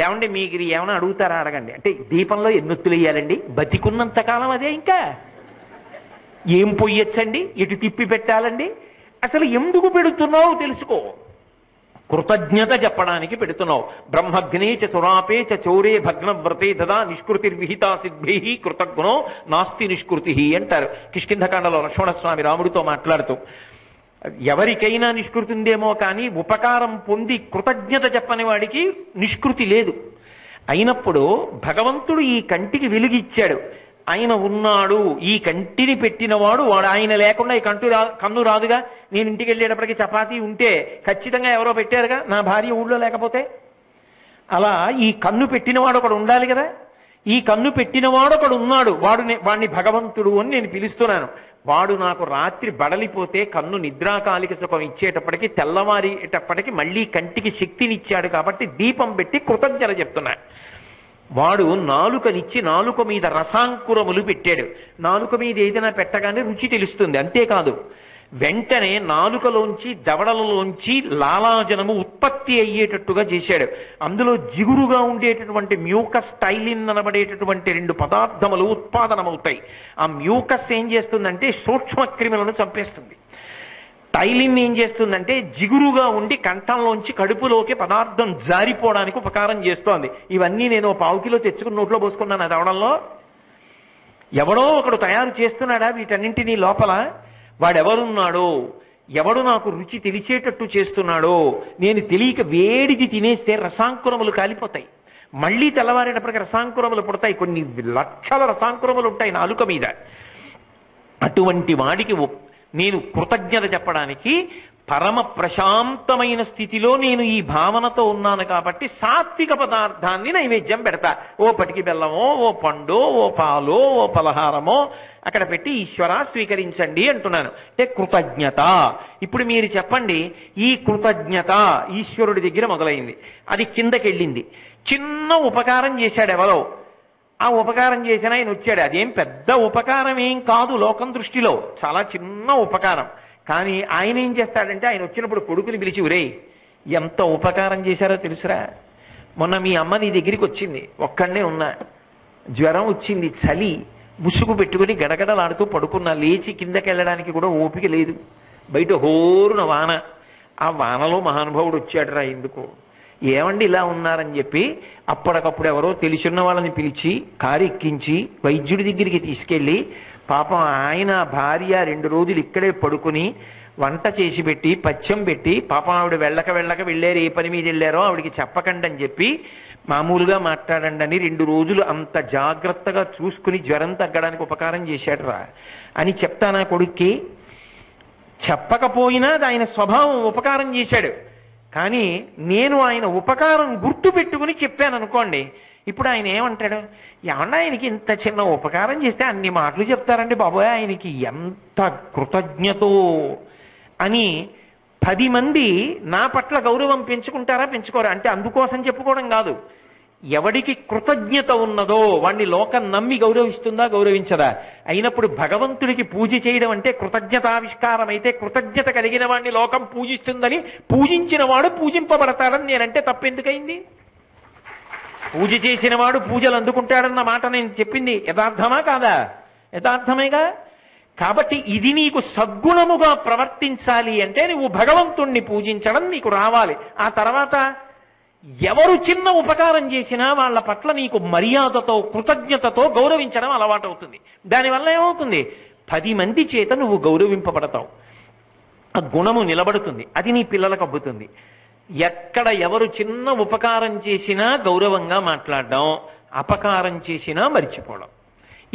ఏమంటే మీకు ఏమైనా అడుగుతారా అడగండి అంటే, దీపంలో ఎన్ని ఒత్తులు వేయాలండి? బతికున్నంత కాలం అదే. ఇంకా ఏం పొయ్యొచ్చండి? ఎటు తిప్పి పెట్టాలండి? అసలు ఎందుకు పెడుతున్నావు తెలుసుకో. కృతజ్ఞత చెప్పడానికి పెడుతున్నావు. బ్రహ్మగ్నే చ సురాపే చ చౌరే భగ్నవ్రతే దదా నిష్కృతిర్విహితా సిద్భి కృతజ్ఞో నాస్తి నిష్కృతి అంటారు కిష్కింధకాండలో లక్ష్మణస్వామి రాముడితో మాట్లాడుతూ. ఎవరికైనా నిష్కృతి ఉందేమో కానీ ఉపకారం పొంది కృతజ్ఞత చెప్పని వాడికి నిష్కృతి లేదు. అయినప్పుడు భగవంతుడు ఈ కంటికి వెలుగిచ్చాడు. ఆయన ఉన్నాడు, ఈ కంటిని పెట్టినవాడు వాడు. ఆయన లేకుండా ఈ కన్ను రాదుగా. నేను ఇంటికి వెళ్ళేటప్పటికి చపాతీ ఉంటే ఖచ్చితంగా ఎవరో పెట్టారుగా, నా భార్య ఊళ్ళో లేకపోతే. అలా ఈ కన్ను పెట్టినవాడు ఒకడు ఉండాలి కదా. ఈ కన్ను పెట్టినవాడు ఒకడు ఉన్నాడు, వాడిని భగవంతుడు అని నేను పిలుస్తున్నాను. వాడు నాకు రాత్రి బడలిపోతే కన్ను నిద్రాకాలిక సుఖం ఇచ్చేటప్పటికి తెల్లవారేటప్పటికి మళ్ళీ కంటికి శక్తినిచ్చాడు. కాబట్టి దీపం పెట్టి కృతజ్ఞత చెప్తున్నాను. వాడు నాలుకనిచ్చి నాలుక మీద రసాంకురములు పెట్టాడు. నాలుక మీద ఏదైనా పెట్టగానే రుచి తెలుస్తుంది. అంతేకాదు, వెంటనే నాలుకలోంచి దవడలలోంచి లాలాజనము ఉత్పత్తి అయ్యేటట్టుగా చేశాడు. అందులో జిగురుగా ఉండేటటువంటి మ్యూకస్ టైలిన్ అనబడేటటువంటి 2 పదార్థములు ఉత్పాదనమవుతాయి. ఆ మ్యూకస్ ఏం చేస్తుందంటే సూక్ష్మ క్రిములను చంపేస్తుంది. టైలిన్ ఏం చేస్తుందంటే జిగురుగా ఉండి కంఠంలోంచి కడుపులోకి పదార్థం జారిపోవడానికి ఉపకారం చేస్తోంది. ఇవన్నీ నేను 1/4 కిలో తెచ్చుకుని నోట్లో పోసుకున్నాను. అది అవడంలో ఎవడో ఒకడు తయారు చేస్తున్నాడా వీటన్నింటినీ లోపల? వాడెవరున్నాడో, ఎవడు నాకు రుచి తెలిసేటట్టు చేస్తున్నాడో, నేను తెలియక వేడిది తినేస్తే రసాంకురములు కాలిపోతాయి. మళ్ళీ తెల్లవారేటప్పటికి రసాంకురములు పుడతాయి. కొన్ని లక్షల రసాంకురములు ఉంటాయి నాలుక మీద. అటువంటి వాడికి నేను కృతజ్ఞత చెప్పడానికి పరమ ప్రశాంతమైన స్థితిలో నేను ఈ భావనతో ఉన్నాను. కాబట్టి సాత్విక పదార్థాన్ని నైవేద్యం పెడతా. ఓ పటికి బెల్లమో, ఓ పండో, ఓ పాలో, ఓ పలహారమో అక్కడ పెట్టి ఈశ్వర స్వీకరించండి అంటున్నాను. అంటే కృతజ్ఞత. ఇప్పుడు మీరు చెప్పండి, ఈ కృతజ్ఞత ఈశ్వరుడి దగ్గర మొదలైంది, అది కిందకెళ్ళింది. చిన్న ఉపకారం చేశాడు ఎవరో, ఆ ఉపకారం చేసిన ఆయన వచ్చాడు. అదేం పెద్ద ఉపకారం ఏం కాదు లోకం దృష్టిలో, చాలా చిన్న ఉపకారం. కానీ ఆయన ఏం చేస్తాడంటే ఆయన వచ్చినప్పుడు కొడుకుని పిలిచి, ఒరేయ్ ఎంత ఉపకారం చేశారో తెలుసురా, మొన్న మీ అమ్మ నీ దగ్గరికి వచ్చింది, ఒక్కడనే ఉన్నా, జ్వరం వచ్చింది, చలి, ముసుగు పెట్టుకుని గడగడలాడుతూ పడుకున్నా, లేచి కిందకి వెళ్ళడానికి కూడా ఓపిక లేదు, బయట హోరున వాన, ఆ వానలో మహానుభావుడు వచ్చాడురా, ఎందుకు ఏమండి ఇలా ఉన్నారని చెప్పి అప్పటికప్పుడు ఎవరో తెలిసిన వాళ్ళని పిలిచి కారు ఎక్కించి వైద్యుడి దగ్గరికి తీసుకెళ్ళి, పాపం ఆయన భార్య 2 రోజులు ఇక్కడే పడుకుని వంట చేసి పెట్టి పచ్చం పెట్టి, పాపం ఆవిడ వెళ్ళక వెళ్ళారు, ఏ పని మీద వెళ్ళారో ఆవిడికి చెప్పకండి అని చెప్పి మామూలుగా మాట్లాడండి అని 2 రోజులు అంత జాగ్రత్తగా చూసుకుని జ్వరం తగ్గడానికి ఉపకారం చేశాడురా అని చెప్తానా కొడుక్కి? చెప్పకపోయినా ఆయన స్వభావం ఉపకారం చేశాడు. కానీ నేను ఆయన ఉపకారం గుర్తు పెట్టుకుని చెప్పాను అనుకోండి, ఇప్పుడు ఆయన ఏమంటాడు? ఏమన్నా ఆయనకి ఇంత చిన్న ఉపకారం చేస్తే అన్ని మాటలు చెప్తారండి బాబోయ్, ఆయనకి ఎంత కృతజ్ఞతో అని 10 మంది నా పట్ల గౌరవం పెంచుకుంటారా పెంచుకోరా? అంటే అందుకోసం చెప్పుకోవడం కాదు, ఎవడికి కృతజ్ఞత ఉన్నదో వాణ్ణి లోకం నమ్మి గౌరవిస్తుందా గౌరవించదా? అయినప్పుడు భగవంతుడికి పూజ చేయడం అంటే కృతజ్ఞతావిష్కారం అయితే, కృతజ్ఞత కలిగిన వాణ్ణి లోకం పూజిస్తుందని పూజించిన వాడు పూజింపబడతాడని నేనంటే తప్పెందుకైంది? పూజ చేసిన వాడు పూజలు అందుకుంటాడన్న మాట నేను చెప్పింది యథార్థమా కాదా? యథార్థమేగా. కాబట్టి ఇది నీకు సద్గుణముగా ప్రవర్తించాలి అంటే నువ్వు భగవంతుణ్ణి పూజించడం నీకు రావాలి. ఆ తర్వాత ఎవరు చిన్న ఉపకారం చేసినా వాళ్ళ పట్ల నీకు మర్యాదతో కృతజ్ఞతతో గౌరవించడం అలవాటు అవుతుంది. దానివల్ల ఏమవుతుంది? 10 మంది చేత నువ్వు గౌరవింపబడతావు, ఆ గుణము నిలబడుతుంది, అది నీ పిల్లలకు అబ్బుతుంది. ఎక్కడ ఎవరు చిన్న ఉపకారం చేసినా గౌరవంగా మాట్లాడడం, అపకారం చేసినా మరిచిపోవడం,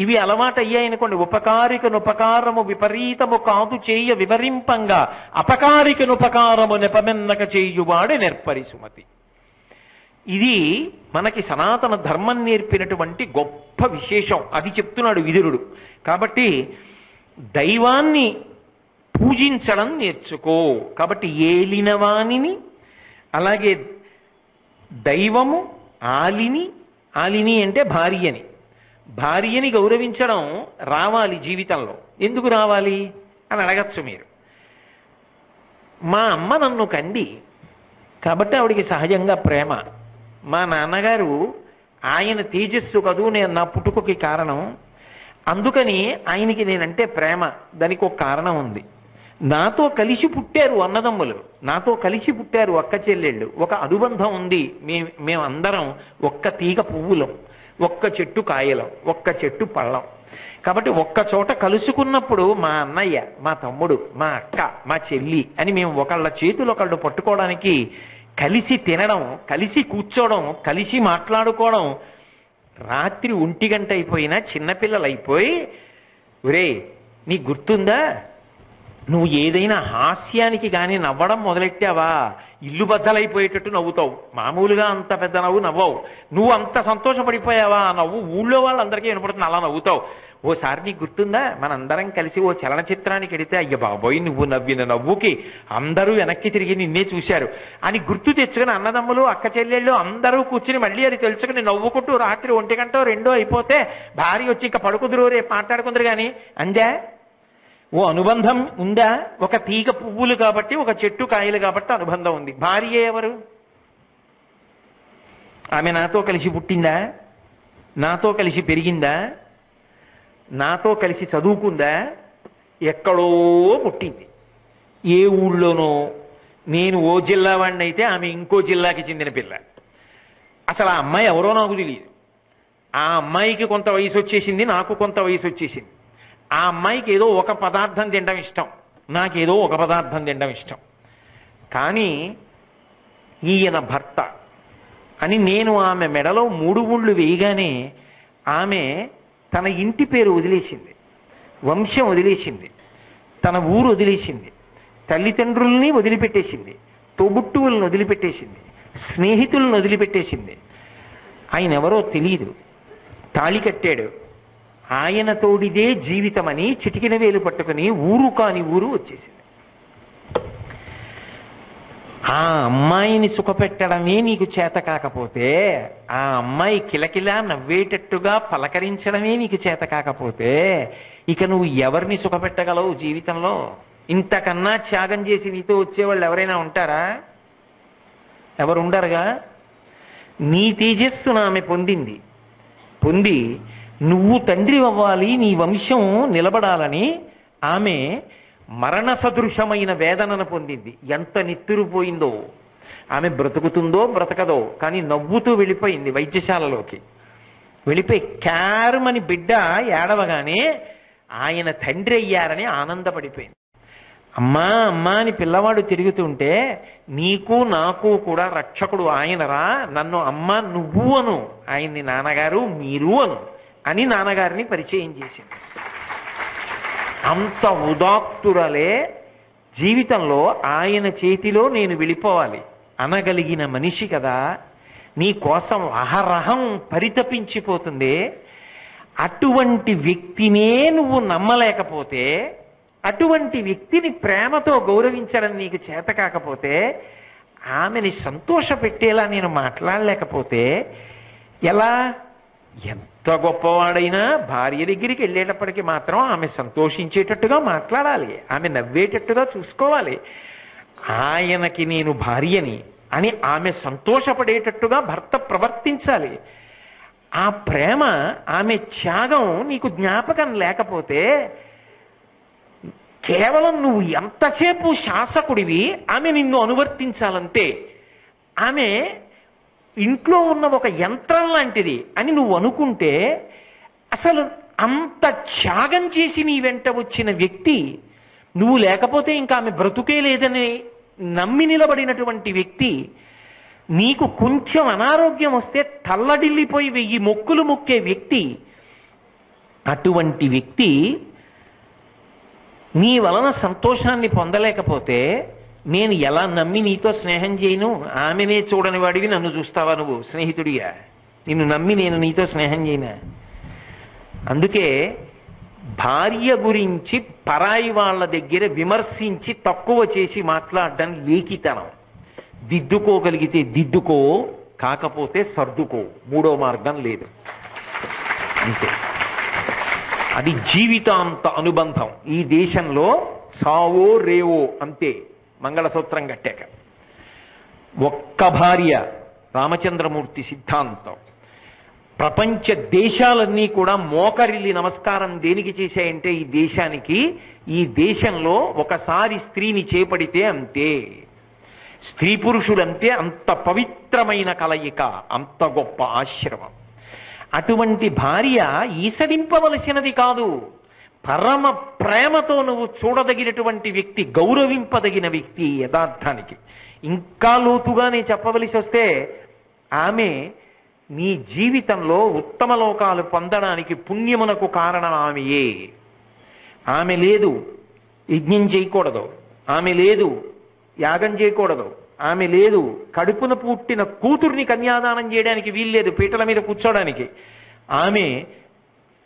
ఇవి అలవాటు అయ్యాయనుకోండి. ఉపకారికనుపకారము విపరీతము కాదు చేయ వివరింపంగా, అపకారికనుపకారము నెపమెన్నక చేయువాడు నెర్పరి సుమతి. ఇది మనకి సనాతన ధర్మం నేర్పినటువంటి గొప్ప విశేషం. అది చెప్తున్నాడు విదురుడు. కాబట్టి దైవాన్ని పూజించడం నేర్చుకో. కాబట్టి ఏలినవాణిని, అలాగే దైవము, ఆలిని అంటే భార్యని గౌరవించడం రావాలి జీవితంలో. ఎందుకు రావాలి అని అడగచ్చు మీరు. మా అమ్మ నన్ను కంది కాబట్టి ఆవిడికి సహజంగా ప్రేమ. మా నాన్నగారు ఆయన తేజస్సు కదూ నేను నా పుట్టుకకి కారణం, అందుకని ఆయనకి నేనంటే ప్రేమ. దానికి ఒక కారణం ఉంది. నాతో కలిసి పుట్టారు అన్నదమ్ములు, నాతో కలిసి పుట్టారు అక్క చెల్లెళ్ళు, ఒక అనుబంధం ఉంది. మేమందరం ఒక్క తీగ పువ్వులం, ఒక్క చెట్టు కాయలం, ఒక్క చెట్టు పళ్ళం. కాబట్టి ఒక్క చోట కలుసుకున్నప్పుడు మా అన్నయ్య, మా తమ్ముడు, మా అక్క, మా చెల్లి అని మేము ఒకళ్ళ చేతులు ఒకళ్ళు పట్టుకోవడానికి, కలిసి తినడం, కలిసి కూర్చోవడం, కలిసి మాట్లాడుకోవడం. రాత్రి 1 గంట అయిపోయినా చిన్నపిల్లలు అయిపోయి, ఒరే నీకు గుర్తుందా, నువ్వు ఏదైనా హాస్యానికి కానీ నవ్వడం మొదలెట్టావా ఇల్లు బద్దలైపోయేటట్టు నవ్వుతావు. మామూలుగా అంత పెద్ద నవ్వు నవ్వవు. నువ్వు అంత సంతోషపడిపోయావా ఆ నవ్వు ఊళ్ళో వాళ్ళందరికీ వినపడుతుంది, అలా నవ్వుతావు. ఓసారి నీకు గుర్తుందా మనందరం కలిసి ఓ చలనచిత్రానికి వెడితే, అయ్య బాబోయ్ నువ్వు నవ్విన నవ్వుకి అందరూ వెనక్కి తిరిగి నిన్నే చూశారు అని గుర్తు తెచ్చుకుని అన్నదమ్ములు, అక్క చెల్లెళ్ళు అందరూ కూర్చుని మళ్ళీ అది తెలుసుకుని నవ్వుకుంటూ రాత్రి 1 గంట 2 అయిపోతే భార్య వచ్చి ఇంకా పడుకుదురు, రేపు మాట్లాడుకుందరు కానీ అందా? ఓ అనుబంధం ఉందా? ఒక తీగ పువ్వులు కాబట్టి, ఒక చెట్టు కాయలు కాబట్టి అనుబంధం ఉంది. భార్య ఎవరు? ఆమె నాతో కలిసి పుట్టిందా? నాతో కలిసి పెరిగిందా? నాతో కలిసి చదువుకుందా? ఎక్కడో పుట్టింది, ఏ ఊళ్ళోనో. నేను ఓ జిల్లా వాడిని అయితే ఆమె ఇంకో జిల్లాకి చెందిన పిల్ల. అసలు ఆ అమ్మాయి ఎవరో నాకు తెలియదు. ఆ అమ్మాయికి కొంత వయసు వచ్చేసింది, నాకు కొంత వయసు వచ్చేసింది. ఆ అమ్మాయికి ఏదో ఒక పదార్థం తినడం ఇష్టం, నాకేదో ఒక పదార్థం తినడం ఇష్టం. కానీ ఈయన భర్త అని నేను ఆమె మెడలో 3 ముళ్ళు వేయగానే ఆమె తన ఇంటి పేరు వదిలేసింది, వంశం వదిలేసింది, తన ఊరు వదిలేసింది, తల్లిదండ్రుల్ని వదిలిపెట్టేసింది, తోబుట్టువులను వదిలిపెట్టేసింది, స్నేహితులను వదిలిపెట్టేసింది. ఆయన ఎవరో తెలియదు, తాళి కట్టాడు, ఆయన తోడిదే జీవితమని చిటికిన వేలు పట్టుకుని ఊరు కాని ఊరు వచ్చేసింది. ఆ అమ్మాయిని సుఖపెట్టడమే నీకు చేత కాకపోతే, ఆ అమ్మాయి కిలకిలా నవ్వేటట్టుగా పలకరించడమే నీకు చేత కాకపోతే, ఇక నువ్వు ఎవరిని సుఖపెట్టగలవు జీవితంలో? ఇంతకన్నా త్యాగం చేసి నీతో వచ్చేవాళ్ళు ఎవరైనా ఉంటారా? ఎవరు ఉండరుగా. నీ తేజస్సును ఆమె పొంది నువ్వు తండ్రి అవ్వాలి, నీ వంశం నిలబడాలని ఆమె మరణ సదృశమైన వేదనను పొందింది. ఎంత నిత్తురుపోయిందో. ఆమె బ్రతుకుతుందో బ్రతకదో కానీ నవ్వుతూ వెళ్ళిపోయింది వైద్యశాలలోకి. వెళ్ళిపోయి క్యారుమని బిడ్డ ఏడవగానే ఆయన తండ్రి అయ్యారని ఆనందపడిపోయింది. అమ్మా అమ్మా అని పిల్లవాడు తిరుగుతుంటే నీకు నాకు కూడా రక్షకుడు ఆయనరా, నన్ను అమ్మ నువ్వు అను, ఆయన్ని నాన్నగారు మీరు అను అని నాన్నగారిని పరిచయం చేసింది. అంత ఉదాత్తురలే జీవితంలో ఆయన చేతిలో నేను వెళ్ళిపోవాలి అనగలిగిన మనిషి కదా. నీ కోసం అహరహం పరితపించిపోతుంది. అటువంటి వ్యక్తినే నువ్వు నమ్మలేకపోతే, అటువంటి వ్యక్తిని ప్రేమతో గౌరవించడం నీకు చేత కాకపోతే, ఆమెని సంతోషపెట్టేలా నేను మాట్లాడలేకపోతే ఎలా? ఎంత గొప్పవాడైనా భార్య దగ్గరికి వెళ్ళేటప్పటికి మాత్రం ఆమె సంతోషించేటట్టుగా మాట్లాడాలి, ఆమె నవ్వేటట్టుగా చూసుకోవాలి. ఆయనకి నేను భార్యని అని ఆమె సంతోషపడేటట్టుగా భర్త ప్రవర్తించాలి. ఆ ప్రేమ, ఆమె త్యాగం నీకు జ్ఞాపకం లేకపోతే, కేవలం నువ్వు ఎంతసేపు శాసకుడివి, ఆమె నిన్ను అనువర్తించాలంతే. ఆమె ఇంట్లో ఉన్న ఒక యంత్రం లాంటిది అని నువ్వు అనుకుంటే, అసలు అంత త్యాగం చేసి నీ వెంట వచ్చిన వ్యక్తి, నువ్వు లేకపోతే ఇంకా ఆమె బ్రతుకే లేదని నమ్మి నిలబడినటువంటి వ్యక్తి, నీకు కొంచెం అనారోగ్యం వస్తే తల్లడిల్లిపోయి 1000 మొక్కులు మొక్కే వ్యక్తి, అటువంటి వ్యక్తి నీ వలన సంతోషాన్ని పొందలేకపోతే నేను ఎలా నమ్మి నీతో స్నేహం చేయను? ఆమెనే చూడని వాడివి నన్ను చూస్తావా నువ్వు స్నేహితుడిగా? నిన్ను నమ్మి నేను నీతో స్నేహం చేయనా? అందుకే భార్య గురించి పరాయి వాళ్ళ దగ్గర విమర్శించి తక్కువ చేసి మాట్లాడడం లేఖితనం. దిద్దుకోగలిగితే దిద్దుకో, కాకపోతే సర్దుకో, మూడో మార్గం లేదు. అంతే. అది జీవితాంత అనుబంధం. ఈ దేశంలో సావో రేవో అంతే. మంగళసూత్రం కట్టాక ఒక్క భార్య, రామచంద్రమూర్తి సిద్ధాంతం. ప్రపంచ దేశాలన్నీ కూడా మోకరిల్లి నమస్కారం దేనికి చేశాయంటే ఈ దేశానికి. ఈ దేశంలో ఒకసారి స్త్రీని చేపడితే అంతే. స్త్రీ పురుషులంటే అంత పవిత్రమైన కలయిక, అంత గొప్ప ఆశ్రమం. అటువంటి భార్య ఈసడింపవలసినది కాదు. పరమ ప్రేమతో నువ్వు చూడదగినటువంటి వ్యక్తి, గౌరవింపదగిన వ్యక్తి. యథార్థానికి ఇంకా లోతుగా నేను చెప్పవలసి వస్తే, ఆమె నీ జీవితంలో ఉత్తమ లోకాలు పొందడానికి పుణ్యమునకు కారణం ఆమెయే. ఆమె లేదు యజ్ఞం చేయకూడదు, ఆమె లేదు యాగం చేయకూడదు, ఆమె లేదు కడుపున పుట్టిన కూతుర్ని కన్యాదానం చేయడానికి వీల్లేదు, పీటల మీద కూర్చోడానికి. ఆమె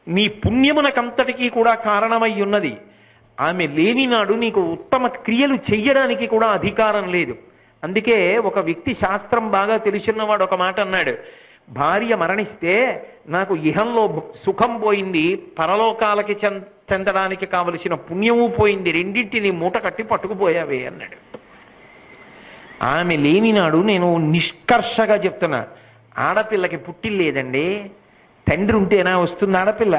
నీ పుణ్యమునకంతటికీ కూడా కారణమై ఉన్నది. ఆమె లేని నాడు నీకు ఉత్తమ క్రియలు చెయ్యడానికి కూడా అధికారం లేదు. అందుకే ఒక వ్యక్తి శాస్త్రం బాగా తెలిసినవాడు ఒక మాట అన్నాడు, భార్య మరణిస్తే నాకు ఇహంలో సుఖం పోయింది, పరలోకాలకి చెందడానికి కావలసిన పుణ్యము పోయింది, రెండింటిని మూట కట్టి పట్టుకుపోయావే అన్నాడు. ఆమె లేనినాడు నేను నిష్కర్షగా చెప్తున్నా, ఆడపిల్లకి పుట్టిల్లేదండి. తండ్రి ఉంటేనా వస్తుంది ఆడపిల్ల?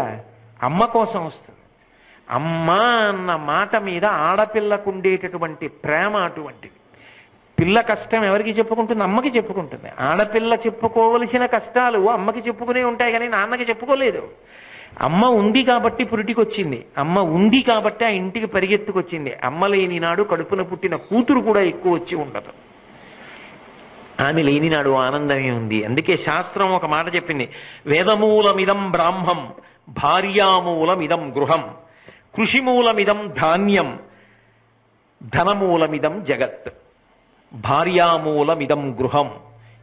అమ్మ కోసం వస్తుంది. అమ్మ అన్న మాట మీద ఆడపిల్లకు ఉండేటటువంటి ప్రేమ అటువంటిది. పిల్ల కష్టం ఎవరికి చెప్పుకుంటుంది? అమ్మకి చెప్పుకుంటుంది. ఆడపిల్ల చెప్పుకోవలసిన కష్టాలు అమ్మకి చెప్పుకునే ఉంటాయి కానీ నాన్నకి చెప్పుకోలేదు. అమ్మ ఉంది కాబట్టి పురిటికొచ్చింది, అమ్మ ఉంది కాబట్టి ఆ ఇంటికి పరిగెత్తుకొచ్చింది. అమ్మ లేని నాడు కడుపున పుట్టిన కూతురు కూడా ఎక్కువ వచ్చి ఉండదు. ఆమె లేని నాడు ఆనందమే ఉంది. అందుకే శాస్త్రం ఒక మాట చెప్పింది, వేదమూలమిదం బ్రాహ్మం భార్యామూలమిదం గృహం కృషిమూలమిదం ధాన్యం ధనమూలమిదం జగత్. భార్యామూలమిదం గృహం.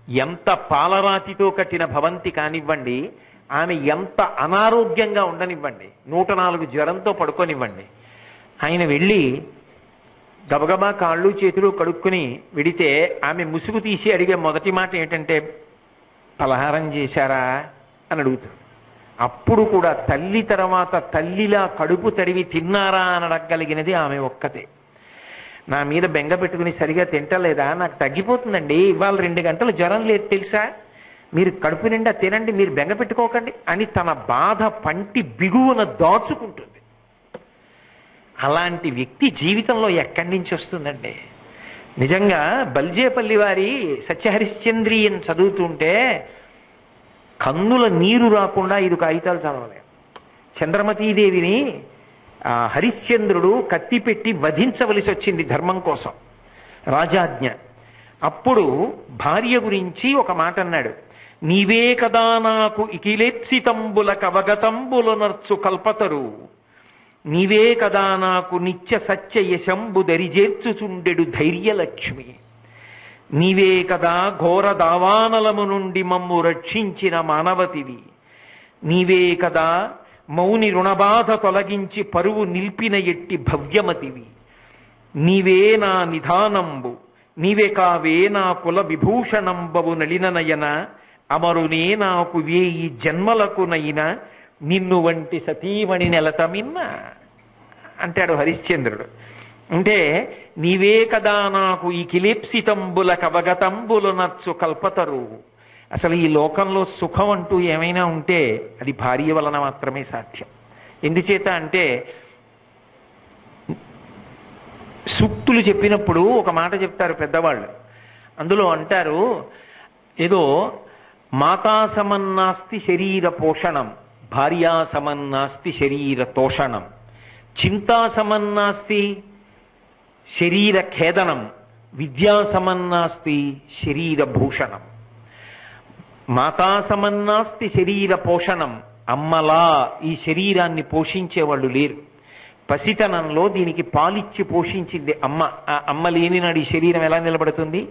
ఎంత పాలరాతితో కట్టిన భవంతి కానివ్వండి, ఆమె ఎంత అనారోగ్యంగా ఉండనివ్వండి, 104 జ్వరంతో పడుకోనివ్వండి, ఆయన వెళ్ళి గబగబా కాళ్ళు చేతులు కడుక్కుని విడితే ఆమె ముసుగు తీసి అడిగే మొదటి మాట ఏంటంటే, పలహారం చేశారా అని అడుగుతాడు. అప్పుడు కూడా తల్లి తర్వాత తల్లిలా కడుపు తడివి తిన్నారా అని అడగగలిగినది ఆమె ఒక్కతే. నా మీద బెంగ పెట్టుకుని సరిగా తింటలేదా, నాకు తగ్గిపోతుందండి, ఇవాళ 2 గంటలు జ్వరం లేదు తెలుసా, మీరు కడుపు నిండా తినండి, మీరు బెంగ పెట్టుకోకండి అని తన బాధ పంటి బిగువన దాచుకుంటుంది. అలాంటి వ్యక్తి జీవితంలో ఎక్కడి నుంచి వస్తుందండి? నిజంగా బల్జేపల్లి వారి సత్యహరిశ్చంద్రియన్ చదువుతుంటే కన్నుల నీరు రాకుండా 5 కాగితాలు చదవలే. చంద్రమతీదేవిని హరిశ్చంద్రుడు కత్తిపెట్టి వధించవలసి వచ్చింది ధర్మం కోసం, రాజాజ్ఞ. అప్పుడు భార్య గురించి ఒక మాట అన్నాడు, నీవే కదా నాకు ఇకిలేప్సితంబుల కవగతంబుల నర్చు కల్పతరు, నీవే కదా నాకు నిత్య సత్య యశంబు దరిజేర్చుచుండెడు ధైర్యలక్ష్మి, నీవే కదా ఘోర దావానలము నుండి మమ్ము రక్షించిన మానవతివి, నీవే కదా మౌని రుణబాధ తొలగించి పరువు నిల్పిన ఎట్టి భవ్యమతివి, నీవే నా నిధానంబు, నీవే కావే నా కుల విభూషణంబవు నళిననయన, అమరునే నాకు 1000 జన్మలకునైనా నిన్ను వంటి సతీమణి నెలతమిన్న అంటాడు హరిశ్చంద్రుడు. అంటే నీవే కదా నాకు ఈ కిలేప్సితంబుల కవగతంబుల నర్చు కల్పతరు. అసలు ఈ లోకంలో సుఖం అంటూ ఏమైనా ఉంటే అది భార్య వలన మాత్రమే సాధ్యం. ఎందుచేత అంటే సూక్తులు చెప్పినప్పుడు ఒక మాట చెప్తారు పెద్దవాళ్ళు, అందులో అంటారు ఏదో మాతా సమన్నాస్తి శరీర పోషణం, భార్యా సమన్నాస్తి శరీర తోషణం, చింతా సమన్నాస్తి శరీర ఖేదనం, విద్యా సమన్నాస్తి శరీర భూషణం. మాతా సమన్నాస్తి శరీర పోషణం, అమ్మలా ఈ శరీరాన్ని పోషించేవాళ్ళు లేరు. పసితనంలో దీనికి పాలిచ్చి పోషించింది అమ్మ. ఆ అమ్మ లేని నాడు ఈ శరీరం ఎలా నిలబడుతుంది?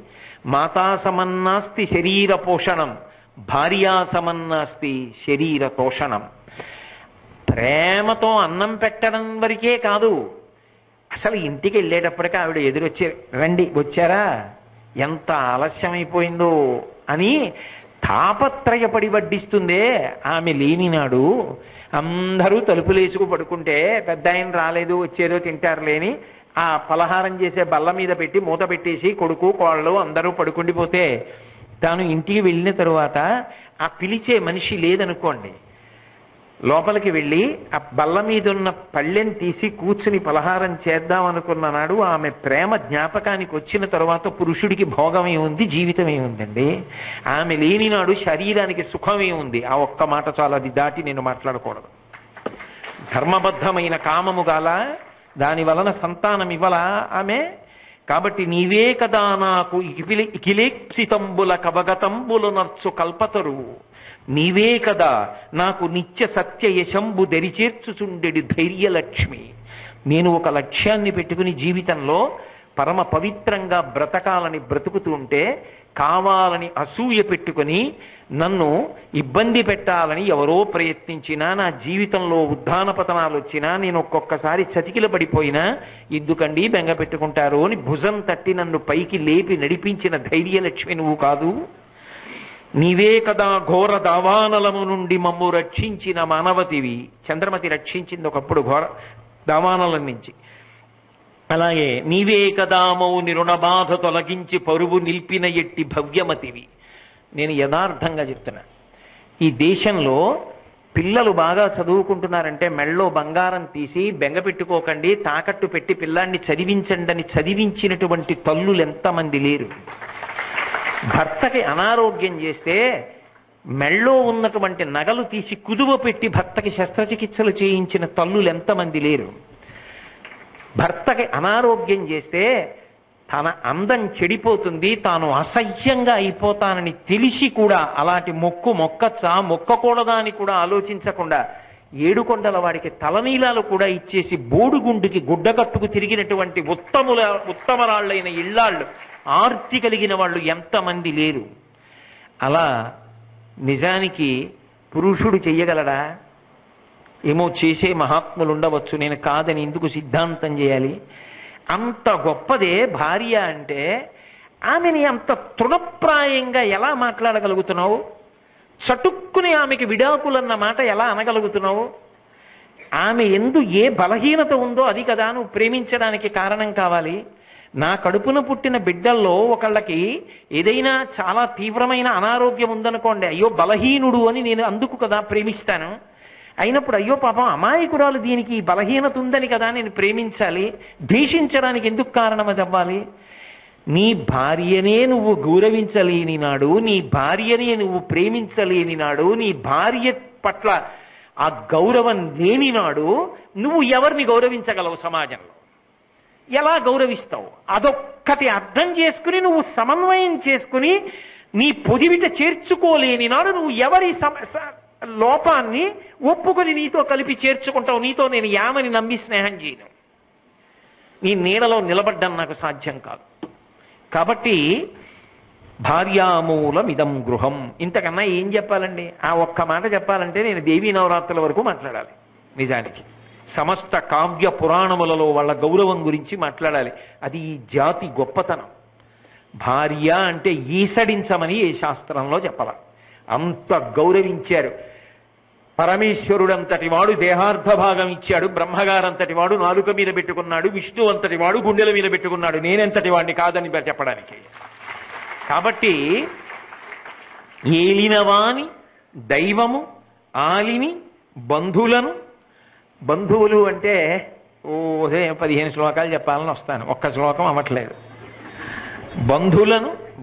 మాతా సమన్నాస్తి శరీర పోషణం, భార్యా సమన్నాస్తి శరీర తోషణం. ప్రేమతో అన్నం పెట్టడం వరకే కాదు, అసలు ఇంటికి వెళ్ళేటప్పటికీ ఆవిడ ఎదురొచ్చే, రండి వచ్చారా, ఎంత ఆలస్యమైపోయిందో అని తాపత్రయపడి వడ్డిస్తుందే. ఆమె లేనినాడు అందరూ తలుపులేసుకు పడుకుంటే పెద్ద ఆయన రాలేదు వచ్చేదో తింటారు లేని ఆ పలహారం చేసే బల్ల మీద పెట్టి మూత పెట్టేసి కొడుకు కోళ్ళు అందరూ పడుకుండిపోతే తాను ఇంటికి వెళ్ళిన తరువాత ఆ పిలిచే మనిషి లేదనుకోండి, లోపలికి వెళ్ళి ఆ బల్ల మీద ఉన్న పళ్ళెం తీసి కూర్చుని పలహారం చేద్దాం అనుకున్న నాడు ఆమె ప్రేమ జ్ఞాపకానికి వచ్చిన తరువాత పురుషుడికి భోగమే ఉంది, జీవితమే ఉందండి. ఆమె లేని నాడు శరీరానికి సుఖమే ఉంది. ఆ ఒక్క మాట చాలా, అది దాటి నేను మాట్లాడకూడదు. ధర్మబద్ధమైన కామము గాల, దాని వలన సంతానం ఇవ్వలా ఆమె. కాబట్టి నీవే కదా నాకు ఇకిలేప్సితంబుల కవగతంబుల నర్చు కల్పతరు, నీవే కదా నాకు నిత్య సత్య యశంబు దరిచేర్చుచుండెడు ధైర్యలక్ష్మి. నేను ఒక లక్ష్యాన్ని పెట్టుకుని జీవితంలో పరమ పవిత్రంగా బ్రతకాలని బ్రతుకుతుంటే కావాలని అసూయ పెట్టుకుని నన్ను ఇబ్బంది పెట్టాలని ఎవరో ప్రయత్నించినా, నా జీవితంలో ఉద్ధాన పతనాలు వచ్చినా, నేను ఒక్కొక్కసారి చతికిల పడిపోయినా ఎందుకండి బెంగ పెట్టుకుంటారు అని భుజం తట్టి నన్ను పైకి లేపి నడిపించిన ధైర్యలక్ష్మి నువ్వు కాదు. నీవే కదా ఘోర దావానలము నుండి మమ్ము రక్షించిన మానవతివి. చంద్రమతి రక్షించింది ఒకప్పుడు ఘోర దావానల నుంచి. అలాగే నీవే కదా మౌని రుణబాధ తొలగించి పరువు నిల్పిన ఎట్టి భవ్యమతివి. నేను యథార్థంగా చెప్తున్నా, ఈ దేశంలో పిల్లలు బాగా చదువుకుంటున్నారంటే మెళ్ళో బంగారం తీసి బెంగ పెట్టుకోకండి, తాకట్టు పెట్టి పిల్లాన్ని చదివించండి అని చదివించినటువంటి తల్లులు ఎంతమంది లేరు? భర్తకి అనారోగ్యం చేస్తే మెళ్ళో ఉన్నటువంటి నగలు తీసి కుదువ పెట్టి భర్తకి శస్త్రచికిత్సలు చేయించిన తల్లులు ఎంతమంది లేరు? భర్తకి అనారోగ్యం చేస్తే తన అందం చెడిపోతుంది, తాను అసహ్యంగా అయిపోతానని తెలిసి కూడా అలాంటి మొక్కచ్చా మొక్కకూడదా అని కూడా ఆలోచించకుండా ఏడుకొండల వాడికి తలనీలాలు కూడా ఇచ్చేసి బోడుగుండుకి గుడ్డ కట్టుకు తిరిగినటువంటి ఉత్తమరాళ్ళైన ఇళ్ళాళ్ళు, ఆర్తి కలిగిన వాళ్ళు ఎంతమంది లేరు? అలా నిజానికి పురుషుడు చెయ్యగలడా? ఏమో చేసే మహాత్ములు ఉండవచ్చు, నేను కాదని ఎందుకు సిద్ధాంతం చేయాలి? అంత గొప్పదే భార్య అంటే. ఆమెని అంత తృణప్రాయంగా ఎలా మాట్లాడగలుగుతున్నావు? చటుక్కుని ఆమెకి విడాకులన్న మాట ఎలా అనగలుగుతున్నావు? ఆమె ఎందు ఏ బలహీనత ఉందో అది కదా నువ్వు ప్రేమించడానికి కారణం కావాలి. నా కడుపున పుట్టిన బిడ్డల్లో ఒకళ్ళకి ఏదైనా చాలా తీవ్రమైన అనారోగ్యం ఉందనుకోండి, అయ్యో బలహీనుడు అని నేను అందుకు కదా ప్రేమిస్తాను. అయినప్పుడు అయ్యో పాపం అమాయకురాలు దీనికి బలహీనత ఉందని కదా నేను ప్రేమించాలి, ద్వేషించడానికి ఎందుకు కారణం అది అవ్వాలి? నీ భార్యనే నువ్వు గౌరవించలేని నాడు, నీ భార్యనే నువ్వు ప్రేమించలేని నాడు, నీ భార్య పట్ల ఆ గౌరవం లేని నాడు నువ్వు ఎవరిని గౌరవించగలవు? సమాజంలో ఎలా గౌరవిస్తావు? అదొక్కటి అర్థం చేసుకుని నువ్వు సమన్వయం చేసుకుని నీ పొదివిట చేర్చుకోలేని నాడు నువ్వు ఎవరి లోపాన్ని ఒప్పుకొని నీతో కలిపి చేర్చుకుంటావు. నీతో నేను యామని నమ్మి స్నేహం చేయను, నీ నీడలో నిలబడ్డం నాకు సాధ్యం కాదు. కాబట్టి భార్యామూలమిదం గృహం. ఇంతకన్నా ఏం చెప్పాలండి? ఆ ఒక్క మాట చెప్పాలంటే నేను దేవీ నవరాత్రుల వరకు మాట్లాడాలి. నిజానికి సమస్త కావ్య పురాణములలో వాళ్ళ గౌరవం గురించి మాట్లాడాలి. అది ఈ జాతి గొప్పతనం. భార్య అంటే ఈసడించమని ఏ శాస్త్రంలో చెప్పాల, అంత గౌరవించారు. పరమేశ్వరుడంతటి వాడు దేహార్థ భాగం ఇచ్చాడు, బ్రహ్మగారంతటి వాడు నాలుక మీద పెట్టుకున్నాడు, విష్ణు అంతటి వాడు గుండెల మీద పెట్టుకున్నాడు, నేనెంతటి వాడిని కాదని చెప్పడానికి. కాబట్టి ఏలినవాని దైవము ఆలిని బంధువులను, బంధువులు అంటే ఓ 15 శ్లోకాలు చెప్పాలని వస్తాను, ఒక్క శ్లోకం అవ్వట్లేదు.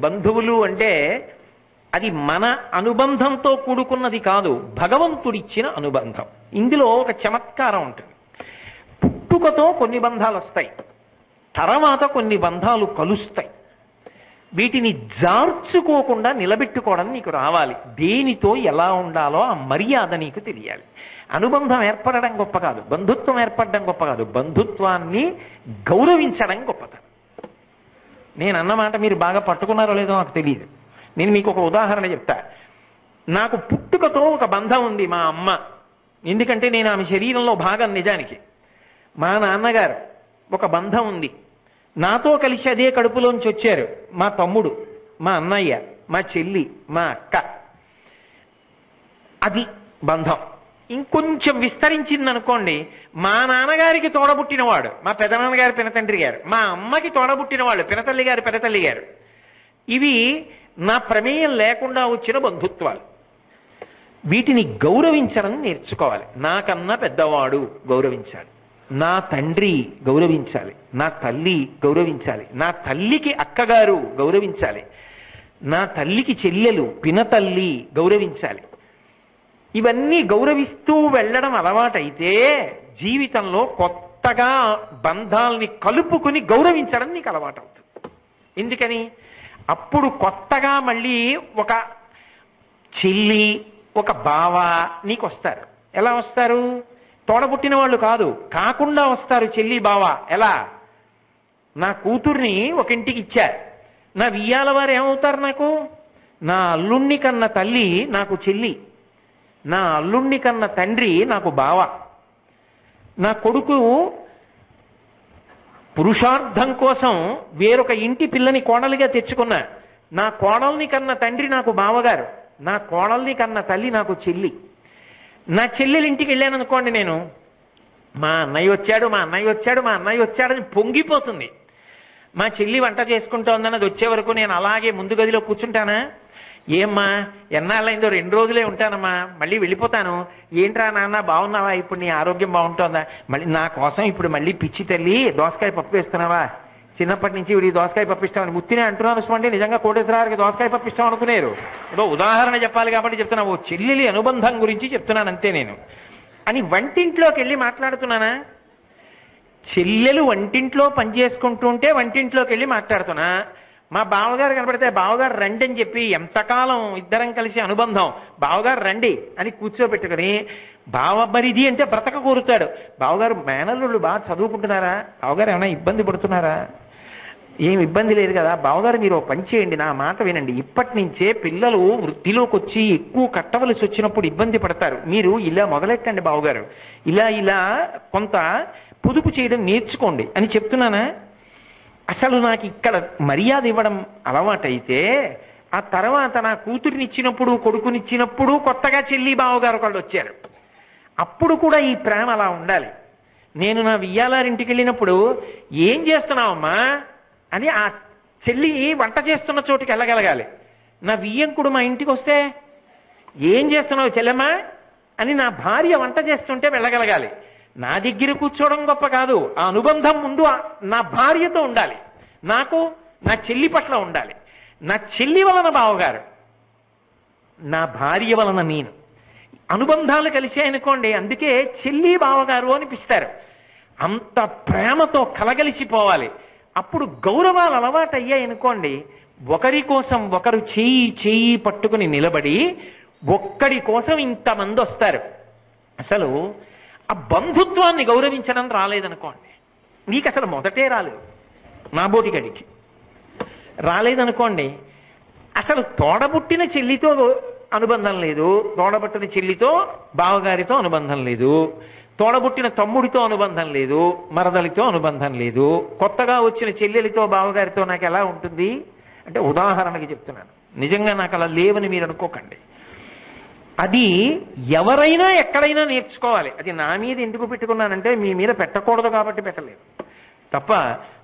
బంధువులు అంటే అది మన అనుబంధంతో కూడుకున్నది కాదు, భగవంతుడిచ్చిన అనుబంధం. ఇందులో ఒక చమత్కారం ఉంటుంది. పుట్టుకతో కొన్ని బంధాలు వస్తాయి, తర్వాత కొన్ని బంధాలు కలుస్తాయి. వీటిని జార్చుకోకుండా నిలబెట్టుకోవడం నీకు రావాలి. దేనితో ఎలా ఉండాలో ఆ మర్యాద నీకు తెలియాలి. అనుబంధం ఏర్పడడం గొప్ప కాదు, బంధుత్వం ఏర్పడడం గొప్ప కాదు, బంధుత్వాన్ని గౌరవించడం గొప్పతనం. నేను అన్నమాట మీరు బాగా పట్టుకున్నారో లేదో నాకు తెలియదు. నేను మీకు ఒక ఉదాహరణ చెప్తా. నాకు పుట్టుకతో ఒక బంధం ఉంది మా అమ్మ, ఎందుకంటే నేను ఆమె శరీరంలో భాగం. నిజానికి మా నాన్నగారు ఒక బంధం ఉంది, నాతో కలిసి అదే కడుపులోంచి వచ్చారు. మా తమ్ముడు, మా అన్నయ్య, మా చెల్లి, మా అక్క, అది బంధం. ఇంకొంచెం విస్తరించిందనుకోండి, మా నాన్నగారికి తోడబుట్టినవాడు మా పెదనాన్నగారి పినతండ్రి గారు, మా అమ్మకి తోడబుట్టిన వాళ్ళు పినతల్లి గారు పెదతల్లి గారు. ఇవి నా ప్రమేయం లేకుండా వచ్చిన బంధుత్వాలు. వీటిని గౌరవించడం నేర్చుకోవాలి. నాకన్నా పెద్దవాడు గౌరవించాలి, నా తండ్రి గౌరవించాలి, నా తల్లి గౌరవించాలి, నా తల్లికి అక్కగారు గౌరవించాలి, నా తల్లికి చెల్లెలు పినతల్లి గౌరవించాలి. ఇవన్నీ గౌరవిస్తూ వెళ్ళడం అలవాటైతే జీవితంలో కొత్తగా బంధాలని కలుపుకుని గౌరవించడం నీకు అలవాటవుతుంది. ఎందుకని? అప్పుడు కొత్తగా మళ్ళీ ఒక చెల్లి ఒక బావ నీకు వస్తారు. ఎలా వస్తారు? తోడబుట్టిన వాళ్ళు కాదు, కాకుండా వస్తారు చెల్లి బావ. ఎలా? నా కూతుర్ని ఒక ఇంటికి ఇచ్చారు, నా వియ్యాల వారు ఏమవుతారు నాకు? నా అల్లుణ్ణి కన్న తల్లి నాకు చెల్లి, నా అల్లుణ్ణి కన్న తండ్రి నాకు బావ. నా కొడుకు పురుషార్థం కోసం వేరొక ఇంటి పిల్లని కోడలిగా తెచ్చుకున్నా, నా కోడల్ని కన్న తండ్రి నాకు బావగారు, నా కోడల్ని కన్న తల్లి నాకు చెల్లి. నా చెల్లెలు ఇంటికి వెళ్ళాను అనుకోండి, నేను మా అన్నయ్య వచ్చాడు మా అన్నయ్య వచ్చాడు మా అన్నయ్య వచ్చాడని పొంగిపోతుంది. మా చెల్లి వంట చేసుకుంటోందని అది వచ్చే వరకు నేను అలాగే ముందు గదిలో కూర్చుంటానా? ఏమ్మా ఎన్నాళ్ళైందో? 2 రోజులే ఉంటానమ్మా, మళ్ళీ వెళ్ళిపోతాను. ఏంట్రా నాన్న బాగున్నావా? ఇప్పుడు నీ ఆరోగ్యం బాగుంటుందా? మళ్ళీ నా కోసం ఇప్పుడు మళ్ళీ పిచ్చి తల్లి దోసకాయ పప్పు వేస్తున్నావా? చిన్నప్పటి నుంచి వీడి దోసకాయ పప్పు ఇష్టం ముత్తినే అంటున్నాను చూడండి. నిజంగా కోటేశ్వరరావుకి దోసకాయ పప్పు ఇష్టం అనుకునేరు. ఏదో ఉదాహరణ చెప్పాలి కాబట్టి చెప్తున్నా, ఓ చెల్లెలి అనుబంధం గురించి చెప్తున్నాను అంతే నేను. అని వంటింట్లోకి వెళ్ళి మాట్లాడుతున్నానా? చెల్లెలు వంటింట్లో పనిచేసుకుంటూ ఉంటే వంటింట్లోకి వెళ్ళి మాట్లాడుతున్నా. మా బావగారు కనపడితే బావగారు రండి అని చెప్పి ఎంతకాలం ఇద్దరం కలిసి అనుబంధం, బావగారు రండి అని కూర్చోబెట్టుకుని, బావమరిది అంటే బ్రతక కోరుతాడు. బావగారు మేనల్లుళ్ళు బాగా చదువుకుంటున్నారా? బావగారు ఏమైనా ఇబ్బంది పడుతున్నారా? ఏం ఇబ్బంది లేదు కదా. బావగారు మీరు పని చేయండి, నా మాట వినండి, ఇప్పటి నుంచే పిల్లలు వృద్ధిలోకి వచ్చి ఎక్కువ కట్టవలసి వచ్చినప్పుడు ఇబ్బంది పడతారు, మీరు ఇలా మొదలెట్టండి బావగారు, ఇలా కొంత పొదుపు చేయడం నేర్చుకోండి అని చెప్తున్నానా? అసలు నాకు ఇక్కడ మర్యాద ఇవ్వడం అలవాటైతే ఆ తర్వాత నా కూతురినిచ్చినప్పుడు కొడుకునిచ్చినప్పుడు కొత్తగా చెల్లి బావగారు ఒకళ్ళు వచ్చారు, అప్పుడు కూడా ఈ ప్రేమ అలా ఉండాలి. నేను నా వియ్యాలారింటికి వెళ్ళినప్పుడు ఏం చేస్తున్నావమ్మా అని ఆ చెల్లి వంట చేస్తున్న చోటుకి వెళ్ళగలగాలి. నా వియ్యంకుడు మా ఇంటికి వస్తే ఏం చేస్తున్నావు చెల్లెమ్మా అని నా భార్య వంట చేస్తుంటే వెళ్ళగలగాలి. నా దగ్గర కూర్చోవడం గొప్ప కాదు, ఆ అనుబంధం ముందు నా భార్యతో ఉండాలి, నాకు నా చెల్లి పట్ల ఉండాలి. నా చెల్లి వలన బావగారు, నా భార్య వలన నేను, అనుబంధాలు కలిసాయనుకోండి, అందుకే చెల్లి బావగారు అనిపిస్తారు. అంత ప్రేమతో కలగలిసిపోవాలి. అప్పుడు గౌరవాలు అలవాటు అయ్యాయనుకోండి, ఒకరి కోసం ఒకరు చేయి చేయి పట్టుకుని నిలబడి ఒక్కడి కోసం ఇంతమంది వస్తారు. అసలు ఆ బంధుత్వాన్ని గౌరవించడం రాలేదనుకోండి, నీకు అసలు మొదటే రాలేదు, నా బోటిగడికి రాలేదనుకోండి, అసలు తోడబుట్టిన చెల్లితో అనుబంధం లేదు, తోడబుట్టిన చెల్లితో బావగారితో అనుబంధం లేదు, తోడబుట్టిన తమ్ముడితో అనుబంధం లేదు, మరదలితో అనుబంధం లేదు, కొత్తగా వచ్చిన చెల్లెలితో బావగారితో నాకు ఎలా ఉంటుంది అంటే ఉదాహరణకి చెప్తున్నాను, నిజంగా నాకు అలా లేవని మీరు అనుకోకండి. అది ఎవరైనా ఎక్కడైనా నేర్చుకోవాలి. అది నా మీద ఎందుకు పెట్టుకున్నానంటే మీ మీద పెట్టకూడదు కాబట్టి పెట్టలేదు తప్ప